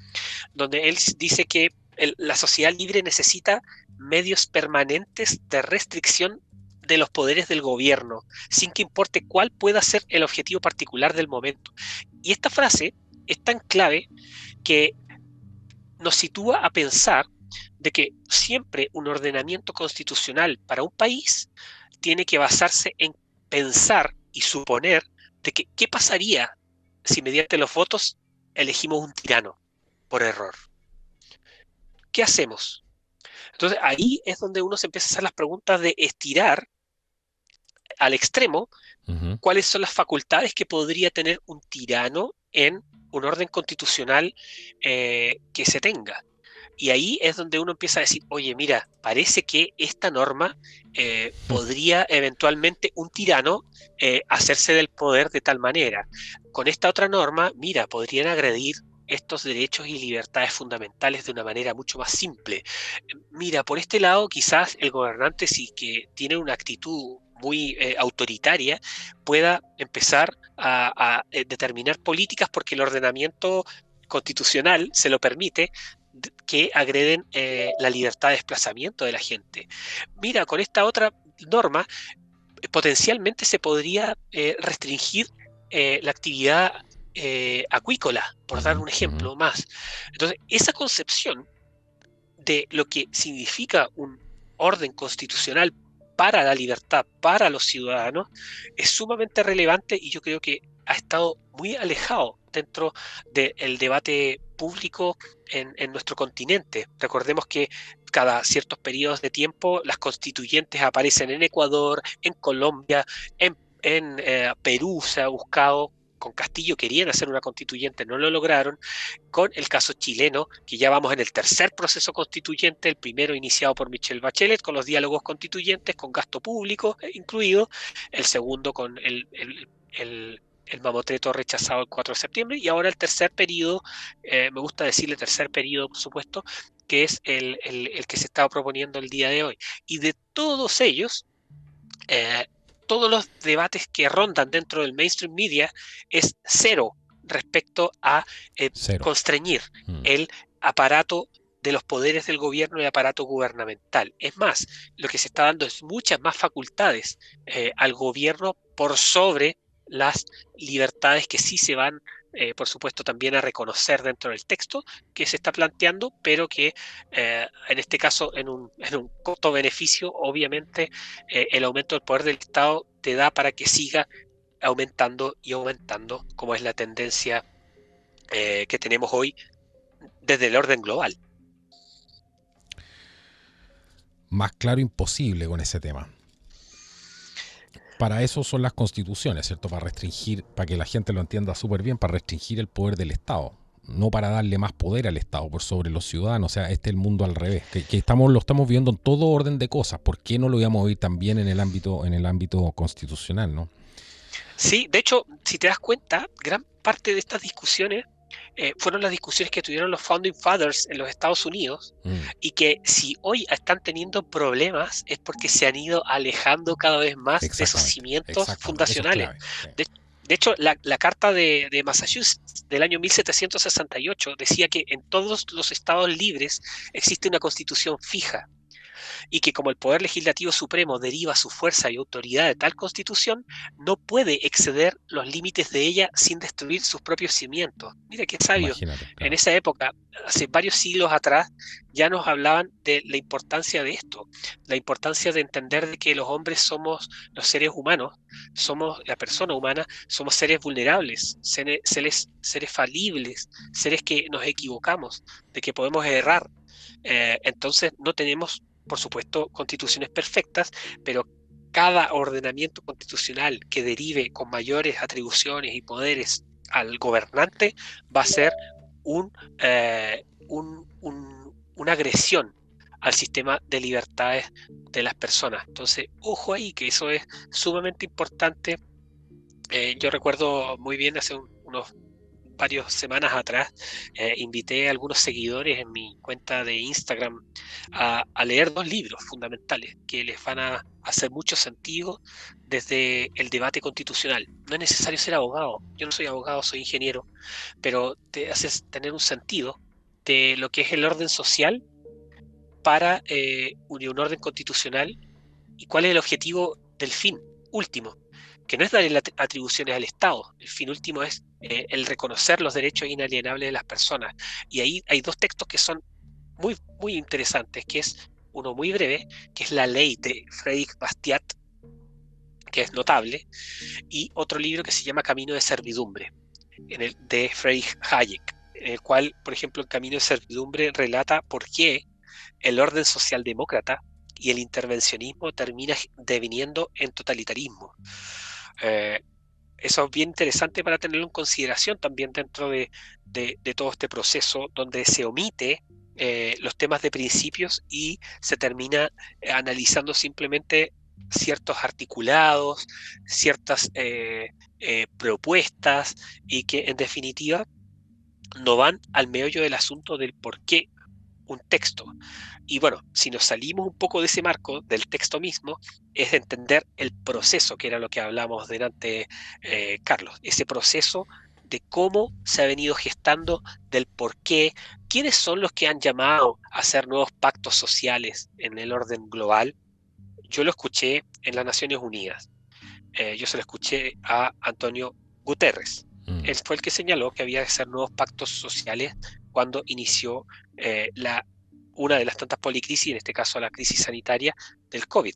S2: donde él dice que la sociedad libre necesita medios permanentes de restricción de los poderes del gobierno, sin que importe cuál pueda ser el objetivo particular del momento. Y esta frase es tan clave que nos sitúa a pensar de que siempre un ordenamiento constitucional para un país tiene que basarse en pensar y suponer de que qué pasaría si mediante los votos elegimos un tirano por error. ¿Qué hacemos? Entonces ahí es donde uno se empieza a hacer las preguntas de estirar al extremo cuáles son las facultades que podría tener un tirano en un orden constitucional que se tenga. Y ahí es donde uno empieza a decir, oye, mira, parece que esta norma podría eventualmente un tirano hacerse del poder de tal manera. Con esta otra norma, mira, podrían agredir estos derechos y libertades fundamentales de una manera mucho más simple. Mira, por este lado, quizás el gobernante, si que tiene una actitud muy autoritaria, pueda empezar a determinar políticas porque el ordenamiento constitucional se lo permite, que agreden la libertad de desplazamiento de la gente. Mira, con esta otra norma, potencialmente se podría restringir la actividad acuícola, por dar un ejemplo más. Entonces, esa concepción de lo que significa un orden constitucional para la libertad, para los ciudadanos, es sumamente relevante y yo creo que ha estado muy alejado dentro del debate público en nuestro continente. Recordemos que cada ciertos periodos de tiempo las constituyentes aparecen en Ecuador, en Colombia, en Perú se ha buscado con Castillo querían hacer una constituyente, no lo lograron, con el caso chileno, que ya vamos en el tercer proceso constituyente, el primero iniciado por Michelle Bachelet, con los diálogos constituyentes, con gasto público incluido, el segundo con el mamotreto rechazado el 4 de septiembre, y ahora el tercer periodo, me gusta decirle tercer periodo, por supuesto, que es el que se estaba proponiendo el día de hoy. Y de todos ellos, todos los debates que rondan dentro del mainstream media es cero respecto a constreñir el aparato de los poderes del gobierno y aparato gubernamental. Es más, lo que se está dando es muchas más facultades al gobierno por sobre las libertades que sí se van, por supuesto, también a reconocer dentro del texto que se está planteando, pero que en este caso, en un costo-beneficio, obviamente, el aumento del poder del Estado te da para que siga aumentando y aumentando, como es la tendencia que tenemos hoy desde el orden global.
S1: Más claro imposible con ese tema. Para eso son las constituciones, ¿cierto? Para restringir, para que la gente lo entienda súper bien, para restringir el poder del Estado, no para darle más poder al Estado por sobre los ciudadanos. O sea, este es el mundo al revés, que lo estamos viendo en todo orden de cosas. ¿Por qué no lo íbamos a oír también en el ámbito constitucional, no?
S2: Sí, de hecho, si te das cuenta, gran parte de estas discusiones fueron las discusiones que tuvieron los Founding Fathers en los Estados Unidos, y que si hoy están teniendo problemas es porque se han ido alejando cada vez más de esos cimientos fundacionales. De hecho, la Carta de Massachusetts del año 1768 decía que en todos los estados libres existe una constitución fija, y que como el Poder Legislativo Supremo deriva su fuerza y autoridad de tal constitución, no puede exceder los límites de ella sin destruir sus propios cimientos. Mira qué sabio. Claro. En esa época, hace varios siglos atrás, ya nos hablaban de la importancia de esto, la importancia de entender de que los hombres somos los seres humanos, somos la persona humana, somos seres vulnerables, seres falibles, seres que nos equivocamos, de que podemos errar. Entonces no tenemos, por supuesto, constituciones perfectas, pero cada ordenamiento constitucional que derive con mayores atribuciones y poderes al gobernante va a ser una agresión al sistema de libertades de las personas. Entonces, ojo ahí, que eso es sumamente importante. Yo recuerdo muy bien hace unos varias semanas atrás, invité a algunos seguidores en mi cuenta de Instagram a leer 2 libros fundamentales que les van a hacer mucho sentido desde el debate constitucional. No es necesario ser abogado, yo no soy abogado, soy ingeniero, pero te haces tener un sentido de lo que es el orden social para un orden constitucional y cuál es el objetivo del fin último, que no es darle atribuciones al Estado. El fin último es el reconocer los derechos inalienables de las personas. Y ahí hay 2 textos que son muy, muy interesantes, que es uno muy breve, que es la ley de Friedrich Bastiat, que es notable, y otro libro que se llama Camino de Servidumbre, de Friedrich Hayek, en el cual, por ejemplo, el Camino de Servidumbre relata por qué el orden socialdemócrata y el intervencionismo termina deviniendo en totalitarismo. Eso es bien interesante para tenerlo en consideración también dentro de todo este proceso donde se omite los temas de principios y se termina analizando simplemente ciertos articulados, ciertas propuestas, y que en definitiva no van al meollo del asunto del por qué un texto. Y bueno, si nos salimos un poco de ese marco del texto mismo, es de entender el proceso, que era lo que hablamos delante, Carlos, ese proceso de cómo se ha venido gestando, del por qué, quiénes son los que han llamado a hacer nuevos pactos sociales en el orden global. Yo lo escuché en las Naciones Unidas, yo se lo escuché a Antonio Guterres. Él fue el que señaló que había que hacer nuevos pactos sociales cuando inició una de las tantas policrisis, en este caso la crisis sanitaria del COVID.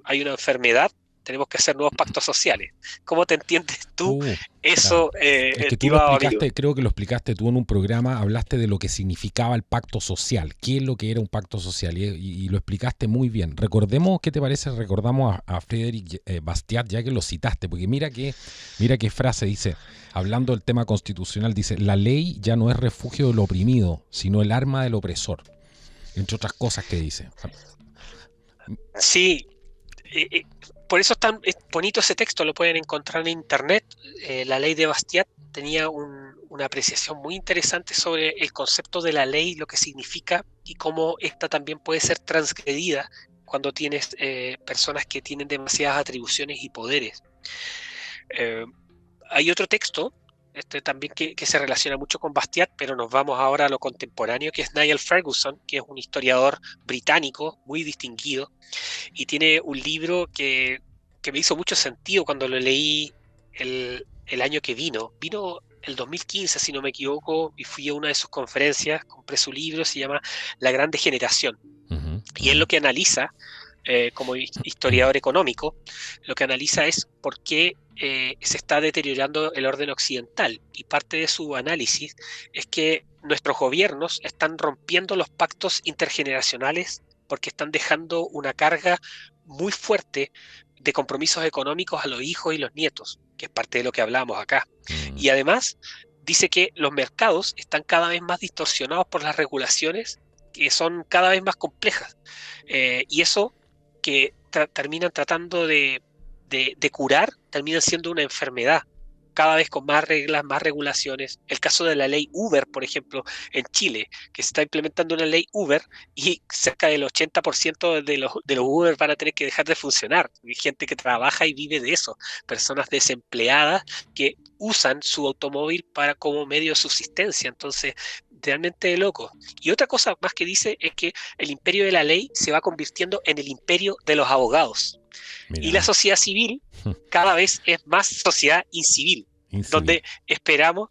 S2: Hay una enfermedad tenemos que hacer nuevos pactos sociales. ¿Cómo te entiendes tú
S1: Claro.
S2: eso,
S1: Es que tú lo
S2: estimado amigo?
S1: explicaste, creo que lo explicaste tú en un programa, hablaste de lo que significaba el pacto social, qué es lo que era un pacto social, y lo explicaste muy bien. Recordemos, ¿qué te parece? Recordamos a Frédéric Bastiat, ya que lo citaste, porque mira qué frase dice, hablando del tema constitucional, dice, la ley ya no es refugio del oprimido, sino el arma del opresor, entre otras cosas que dice.
S2: Sí, por eso es tan bonito ese texto, lo pueden encontrar en internet. La ley de Bastiat tenía una apreciación muy interesante sobre el concepto de la ley, lo que significa y cómo esta también puede ser transgredida cuando tienes personas que tienen demasiadas atribuciones y poderes. Hay otro texto también que se relaciona mucho con Bastiat, pero nos vamos ahora a lo contemporáneo, que es Niall Ferguson, que es un historiador británico muy distinguido, y tiene un libro que me hizo mucho sentido cuando lo leí el año que vino. Vino el 2015, si no me equivoco, y fui a una de sus conferencias, compré su libro, se llama La Gran Degeneración. Y él lo que analiza, como historiador económico, lo que analiza es por qué se está deteriorando el orden occidental. Y parte de su análisis es que nuestros gobiernos están rompiendo los pactos intergeneracionales porque están dejando una carga muy fuerte de compromisos económicos a los hijos y los nietos, que es parte de lo que hablamos acá. Y además dice que los mercados están cada vez más distorsionados por las regulaciones que son cada vez más complejas. Y eso que terminan tratando de curar, terminan siendo una enfermedad, cada vez con más reglas, más regulaciones. El caso de la ley Uber, por ejemplo, en Chile, que se está implementando una ley Uber y cerca del 80% de los Uber van a tener que dejar de funcionar. Hay gente que trabaja y vive de eso, personas desempleadas que usan su automóvil como medio de subsistencia. Entonces, realmente de loco. Y otra cosa más que dice es que el imperio de la ley se va convirtiendo en el imperio de los abogados. Mira. Y la sociedad civil cada vez es más sociedad incivil, donde esperamos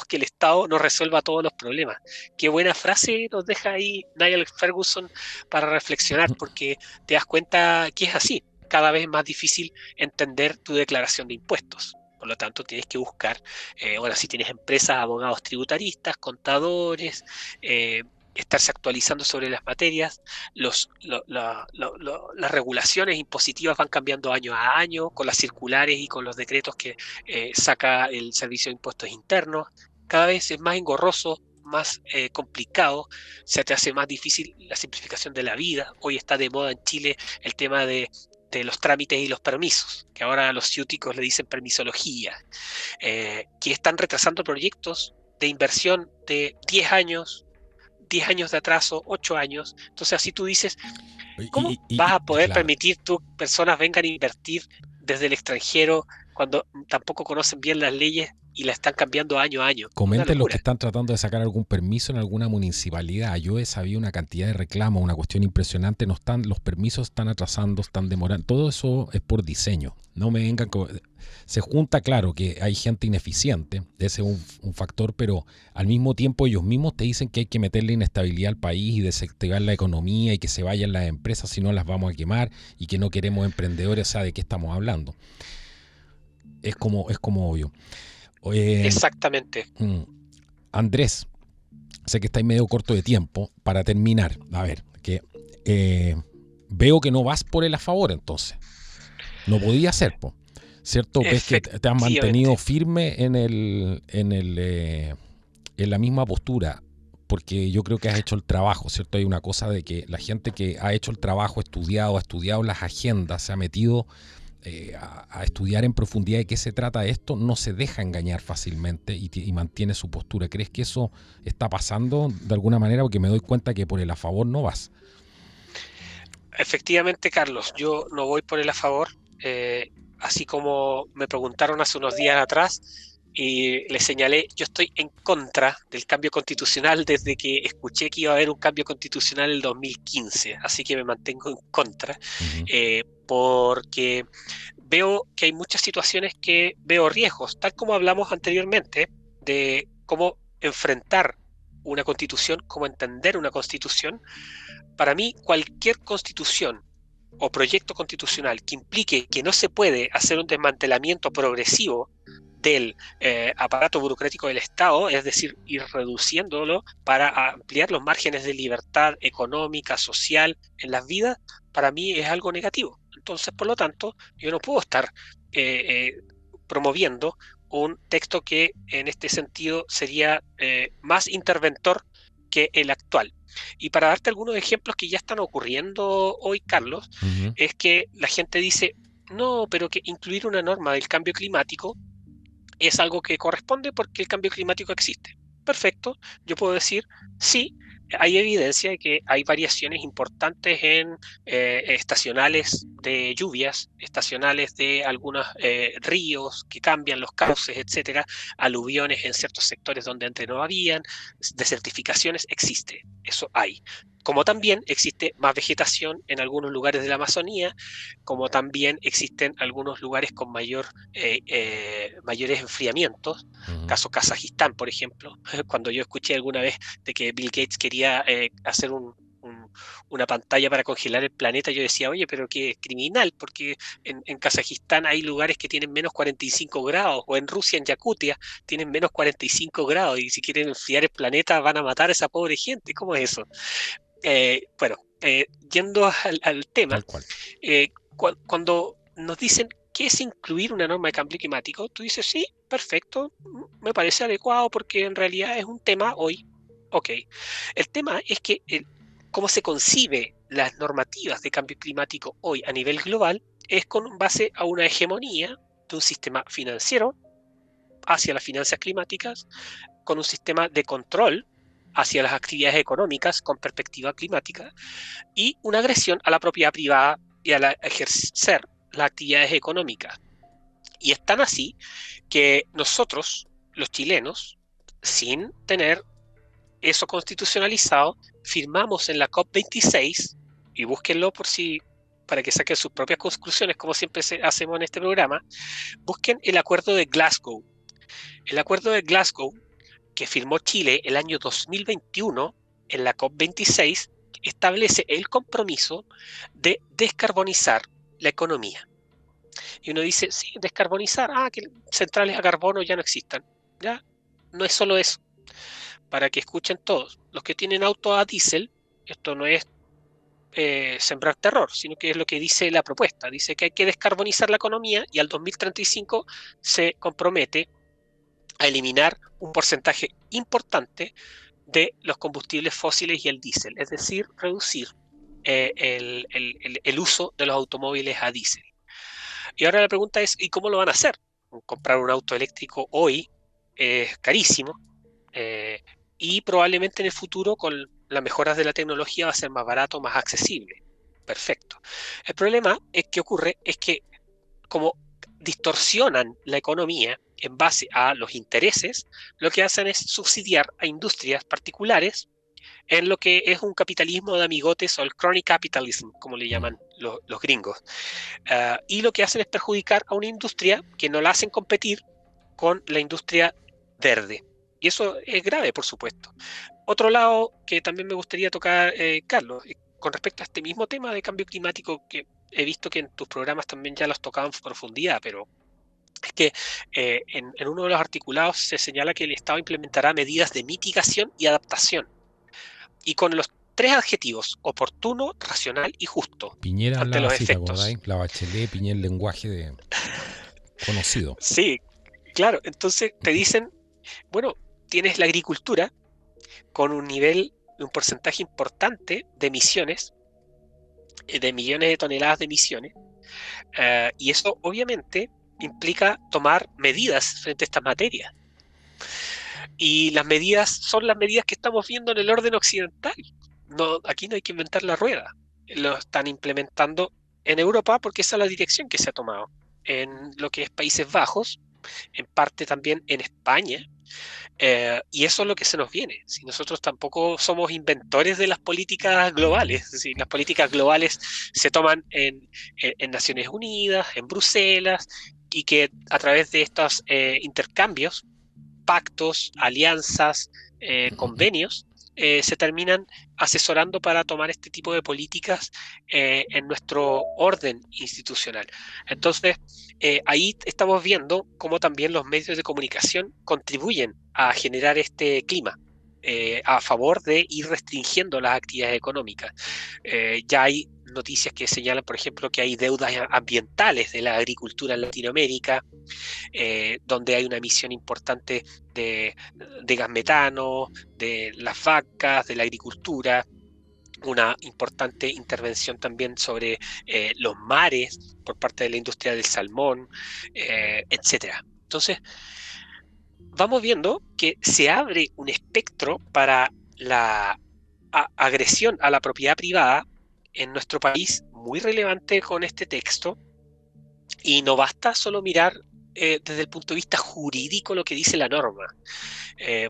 S2: que el Estado nos resuelva todos los problemas. Qué buena frase nos deja ahí Niall Ferguson para reflexionar, porque te das cuenta que es así. Cada vez es más difícil entender tu declaración de impuestos. Por lo tanto, tienes que buscar, bueno, si tienes empresas, abogados tributaristas, contadores, estarse actualizando sobre las materias, las regulaciones impositivas van cambiando año a año, con las circulares y con los decretos que saca el Servicio de Impuestos Internos. Cada vez es más engorroso, más complicado, se te hace más difícil la simplificación de la vida. Hoy está de moda en Chile el tema de los trámites y los permisos, que ahora a los ciúticos le dicen permisología, que están retrasando proyectos de inversión de 10 años de atraso, 8 años. Entonces así tú dices, ¿cómo vas a poder permitir que personas vengan a invertir desde el extranjero cuando tampoco conocen bien las leyes y la están cambiando año a año?
S1: Comenten los que están tratando de sacar algún permiso en alguna municipalidad. Yo he sabido una cantidad de reclamos, una cuestión impresionante. Los permisos están atrasando, están demorando. Todo eso es por diseño. No me vengan se junta, claro, que hay gente ineficiente, ese es un factor, pero al mismo tiempo ellos mismos te dicen que hay que meterle inestabilidad al país y desactivar la economía y que se vayan las empresas, si no las vamos a quemar, y que no queremos emprendedores. O sea, ¿de qué estamos hablando? Es como obvio.
S2: Exactamente.
S1: Andrés, sé que estáis medio corto de tiempo. Para terminar, a ver, que veo que no vas por el a favor, entonces. No podía ser, ¿cierto? Ves que te has mantenido firme en la misma postura, porque yo creo que has hecho el trabajo, ¿cierto? Hay una cosa de que la gente que ha hecho el trabajo, ha estudiado las agendas, se ha metido a estudiar en profundidad de qué se trata esto, no se deja engañar fácilmente y mantiene su postura. ¿Crees que eso está pasando de alguna manera? Porque me doy cuenta que por el a favor no vas.
S2: Efectivamente, Carlos, yo no voy por el a favor, así como me preguntaron hace unos días atrás y les señalé, yo estoy en contra del cambio constitucional desde que escuché que iba a haber un cambio constitucional en el 2015, así que me mantengo en contra, porque veo que hay muchas situaciones que veo riesgos, tal como hablamos anteriormente, de cómo enfrentar una constitución, cómo entender una constitución. Para mí, cualquier constitución o proyecto constitucional que implique que no se puede hacer un desmantelamiento progresivo del aparato burocrático del Estado, es decir, ir reduciéndolo para ampliar los márgenes de libertad económica, social en las vidas, para mí es algo negativo. Entonces, por lo tanto, yo no puedo estar promoviendo un texto que en este sentido sería más interventor que el actual. Y para darte algunos ejemplos que ya están ocurriendo hoy, Carlos, es que la gente dice, no, pero que incluir una norma del cambio climático es algo que corresponde porque el cambio climático existe. Perfecto, yo puedo decir, sí, hay evidencia de que hay variaciones importantes en estacionales de lluvias, estacionales de algunos ríos que cambian los cauces, etcétera, aluviones en ciertos sectores donde antes no habían, desertificaciones, existe, eso hay. Como también existe más vegetación en algunos lugares de la Amazonía, como también existen algunos lugares con mayores enfriamientos, caso Kazajistán, por ejemplo, cuando yo escuché alguna vez de que Bill Gates quería hacer una pantalla para congelar el planeta, yo decía, oye, pero qué criminal, porque en Kazajistán hay lugares que tienen menos 45 grados, o en Rusia, en Yakutia, tienen menos 45 grados, y si quieren enfriar el planeta van a matar a esa pobre gente. ¿Cómo es eso? Bueno, yendo al tema,
S1: Tal cual.
S2: cuando nos dicen qué es incluir una norma de cambio climático, tú dices, sí, perfecto, me parece adecuado porque en realidad es un tema hoy. Ok, el tema es que cómo se concibe las normativas de cambio climático hoy a nivel global es con base a una hegemonía de un sistema financiero hacia las finanzas climáticas, con un sistema de control hacia las actividades económicas con perspectiva climática y una agresión a la propiedad privada y a ejercer las actividades económicas. Y es tan así que nosotros, los chilenos, sin tener eso constitucionalizado, firmamos en la COP26, y búsquenlo por si, para que saquen sus propias conclusiones, como siempre hacemos en este programa, busquen el Acuerdo de Glasgow. El Acuerdo de Glasgow, que firmó Chile el año 2021 en la COP26, establece el compromiso de descarbonizar la economía. Y uno dice, sí, descarbonizar, que centrales a carbono ya no existan. Ya, no es solo eso. Para que escuchen todos, los que tienen auto a diésel, esto no es sembrar terror, sino que es lo que dice la propuesta. Dice que hay que descarbonizar la economía y al 2035 se compromete a eliminar un porcentaje importante de los combustibles fósiles y el diésel, es decir, reducir el uso de los automóviles a diésel. Y ahora la pregunta es, ¿y cómo lo van a hacer? Comprar un auto eléctrico hoy es carísimo y probablemente en el futuro con las mejoras de la tecnología va a ser más barato, más accesible. Perfecto. El problema es que ocurre es que como distorsionan la economía en base a los intereses, lo que hacen es subsidiar a industrias particulares en lo que es un capitalismo de amigotes o el crony capitalism, como le llaman los gringos. Y lo que hacen es perjudicar a una industria que no la hacen competir con la industria verde. Y eso es grave, por supuesto. Otro lado que también me gustaría tocar, Carlos, con respecto a este mismo tema de cambio climático, que he visto que en tus programas también ya los tocaban en profundidad, pero es que en uno de los articulados se señala que el Estado implementará medidas de mitigación y adaptación. Y con los tres adjetivos, oportuno, racional y justo,
S1: Piñera
S2: ante
S1: hablaba
S2: los
S1: así, ¿te
S2: efectos.
S1: acordáis? La Bachelet, Piñera, el lenguaje conocido.
S2: Sí, claro. Entonces te dicen, bueno, tienes la agricultura con un nivel, un porcentaje importante de emisiones, de millones de toneladas de emisiones, y eso obviamente implica tomar medidas frente a estas materias. Y las medidas son las medidas que estamos viendo en el orden occidental. No, aquí no hay que inventar la rueda. Lo están implementando en Europa porque esa es la dirección que se ha tomado. En lo que es Países Bajos, en parte también en España, y eso es lo que se nos viene. Si nosotros tampoco somos inventores de las políticas globales, es decir, las políticas globales se toman en Naciones Unidas, en Bruselas, y que a través de estos intercambios, pactos, alianzas, convenios, se terminan asesorando para tomar este tipo de políticas en nuestro orden institucional. Entonces, ahí estamos viendo cómo también los medios de comunicación contribuyen a generar este clima. A favor de ir restringiendo las actividades económicas. Ya hay noticias que señalan, por ejemplo, que hay deudas ambientales de la agricultura en Latinoamérica, donde hay una emisión importante de gas metano, de las vacas, de la agricultura, una importante intervención también sobre los mares por parte de la industria del salmón, etcétera. Entonces, vamos viendo que se abre un espectro para la agresión a la propiedad privada en nuestro país muy relevante con este texto, y no basta solo mirar desde el punto de vista jurídico lo que dice la norma,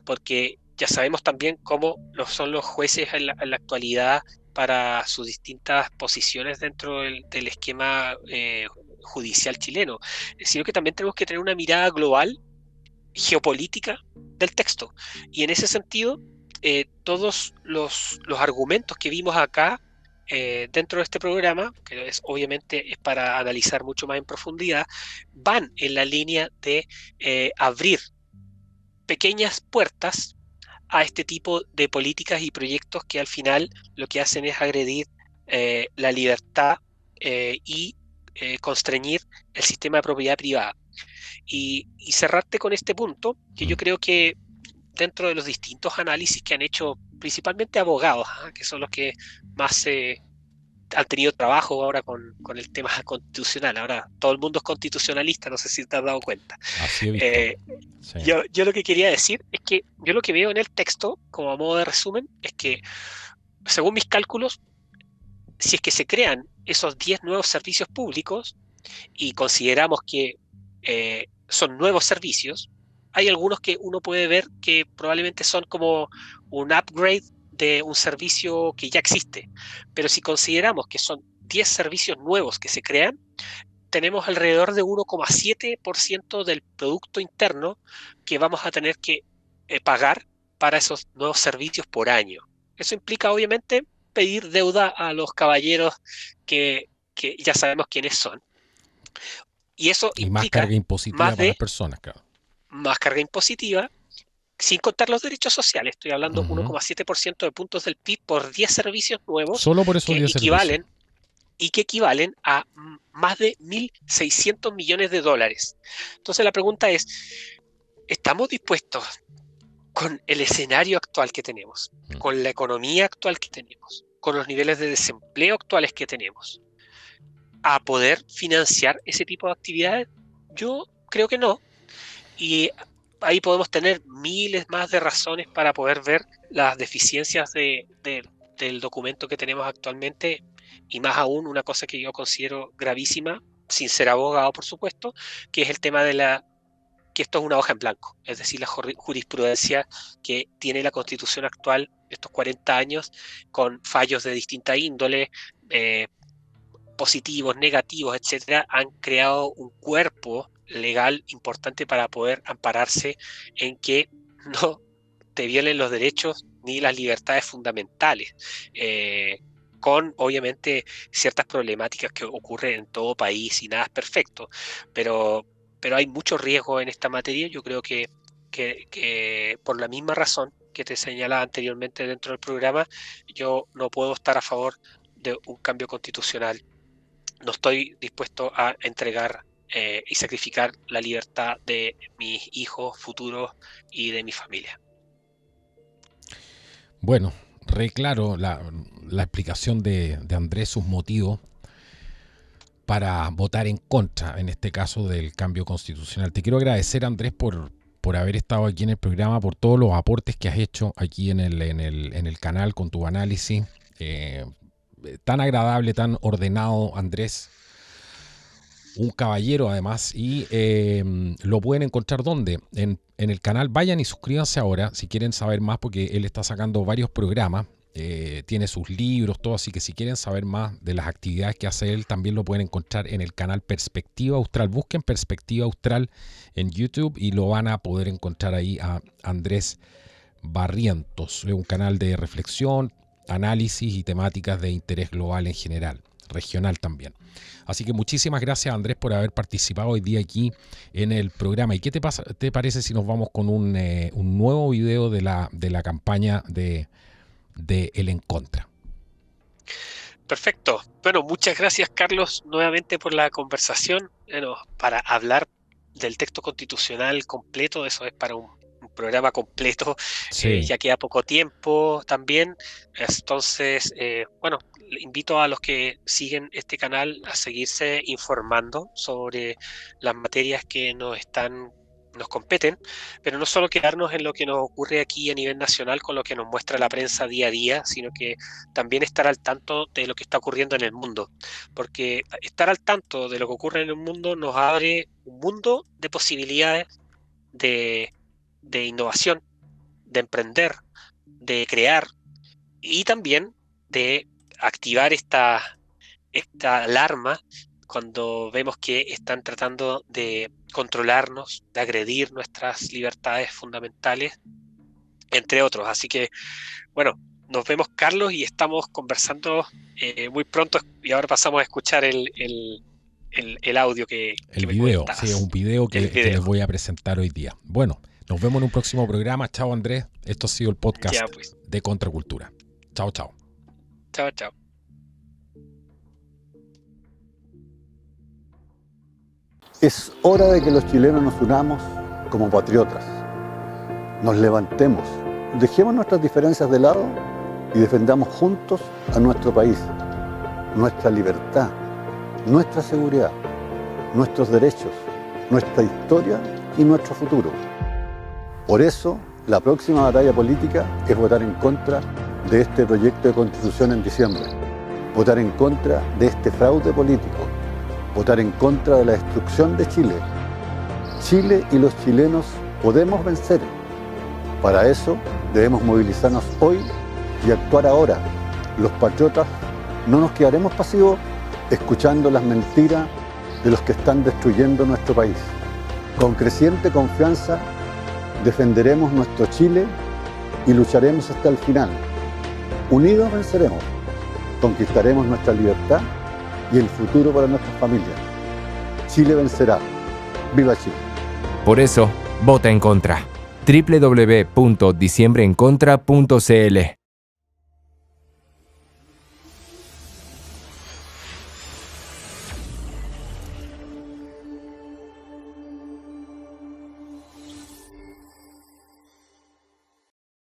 S2: porque ya sabemos también cómo son los jueces en la actualidad para sus distintas posiciones dentro del esquema judicial chileno, sino que también tenemos que tener una mirada global geopolítica del texto. Y en ese sentido, todos los argumentos que vimos acá dentro de este programa, que obviamente es para analizar mucho más en profundidad, van en la línea de abrir pequeñas puertas a este tipo de políticas y proyectos que al final lo que hacen es agredir la libertad y constreñir el sistema de propiedad privada. Y cerrarte con este punto, que yo creo que dentro de los distintos análisis que han hecho principalmente abogados, que son los que más han tenido trabajo ahora con el tema constitucional. Ahora todo el mundo es constitucionalista, no sé si te has dado cuenta.
S1: Así he visto. Sí.
S2: Yo lo que quería decir es que yo lo que veo en el texto, como a modo de resumen, es que según mis cálculos, si es que se crean esos 10 nuevos servicios públicos y consideramos que son nuevos servicios, hay algunos que uno puede ver que probablemente son como un upgrade de un servicio que ya existe. Pero si consideramos que son 10 servicios nuevos que se crean, tenemos alrededor de 1,7% del Producto Interno que vamos a tener que pagar para esos nuevos servicios por año. Eso implica, obviamente, pedir deuda a los caballeros que ya sabemos quiénes son. Y eso
S1: Y
S2: implica
S1: más carga impositiva para las personas, claro.
S2: Más carga impositiva, sin contar los derechos sociales. Estoy hablando 1,7% de puntos del PIB por 10 servicios nuevos.
S1: Solo por esos 10
S2: servicios. Y que equivalen a más de 1.600 millones de dólares. Entonces la pregunta es, ¿estamos dispuestos con el escenario actual que tenemos, con la economía actual que tenemos, con los niveles de desempleo actuales que tenemos, a poder financiar ese tipo de actividades? Yo creo que no. Y ahí podemos tener miles más de razones para poder ver las deficiencias del documento que tenemos actualmente, y más aún una cosa que yo considero gravísima, sin ser abogado por supuesto, que es el tema de que esto es una hoja en blanco, es decir, la jurisprudencia que tiene la Constitución actual, estos 40 años, con fallos de distinta índole, positivos, negativos, etcétera, han creado un cuerpo legal importante para poder ampararse en que no te violen los derechos ni las libertades fundamentales, con obviamente ciertas problemáticas que ocurren en todo país y nada es perfecto, pero hay mucho riesgo en esta materia. Yo creo que por la misma razón que te señalaba anteriormente dentro del programa, yo no puedo estar a favor de un cambio constitucional. No estoy dispuesto a entregar y sacrificar la libertad de mis hijos futuros y de mi familia.
S1: Bueno, reclaro la explicación de Andrés, sus motivos para votar en contra, en este caso, del cambio constitucional. Te quiero agradecer, Andrés, por haber estado aquí en el programa, por todos los aportes que has hecho aquí en el canal con tu análisis. Tan agradable, tan ordenado, Andrés. Un caballero además, y lo pueden encontrar ¿dónde? En el canal. Vayan y suscríbanse ahora si quieren saber más, porque él está sacando varios programas, tiene sus libros, todo, así que si quieren saber más de las actividades que hace él, también lo pueden encontrar en el canal Perspectiva Austral. Busquen Perspectiva Austral en YouTube y lo van a poder encontrar ahí a Andrés Barrientos. Es un canal de reflexión, análisis y temáticas de interés global en general, regional también. Así que muchísimas gracias, Andrés, por haber participado hoy día aquí en el programa. ¿Y qué te parece si nos vamos con un nuevo video de la campaña de El En Contra?
S2: Perfecto. Bueno, muchas gracias, Carlos, nuevamente por la conversación. Bueno, para hablar del texto constitucional completo, eso es para un programa completo,
S1: Sí.
S2: ya queda poco tiempo también. Entonces, bueno, invito a los que siguen este canal a seguirse informando sobre las materias que nos competen, pero no solo quedarnos en lo que nos ocurre aquí a nivel nacional con lo que nos muestra la prensa día a día, sino que también estar al tanto de lo que está ocurriendo en el mundo, porque estar al tanto de lo que ocurre en el mundo nos abre un mundo de posibilidades de innovación, de emprender, de crear y también de activar esta alarma cuando vemos que están tratando de controlarnos, de agredir nuestras libertades fundamentales, entre otros. Así que, bueno, nos vemos, Carlos, y estamos conversando muy pronto. Y ahora pasamos a escuchar el audio que
S1: El
S2: me
S1: video,
S2: comentabas.
S1: sí, es un video que les voy a presentar hoy día. Bueno, nos vemos en un próximo programa. Chao, Andrés. Esto ha sido el podcast
S2: Ya, pues.
S1: de Contracultura. Chao, chao.
S2: Chao, chao.
S3: Es hora de que los chilenos nos unamos como patriotas. Nos levantemos, dejemos nuestras diferencias de lado y defendamos juntos a nuestro país, nuestra libertad, nuestra seguridad, nuestros derechos, nuestra historia y nuestro futuro. Por eso, la próxima batalla política es votar en contra de este proyecto de constitución en diciembre, votar en contra de este fraude político, votar en contra de la destrucción de Chile. Chile y los chilenos podemos vencer. Para eso debemos movilizarnos hoy y actuar ahora. Los patriotas no nos quedaremos pasivos escuchando las mentiras de los que están destruyendo nuestro país. Con creciente confianza defenderemos nuestro Chile y lucharemos hasta el final. Unidos venceremos, conquistaremos nuestra libertad y el futuro para nuestras familias. Chile vencerá. ¡Viva Chile!
S4: Por eso, vota en contra. www.diciembreencontra.cl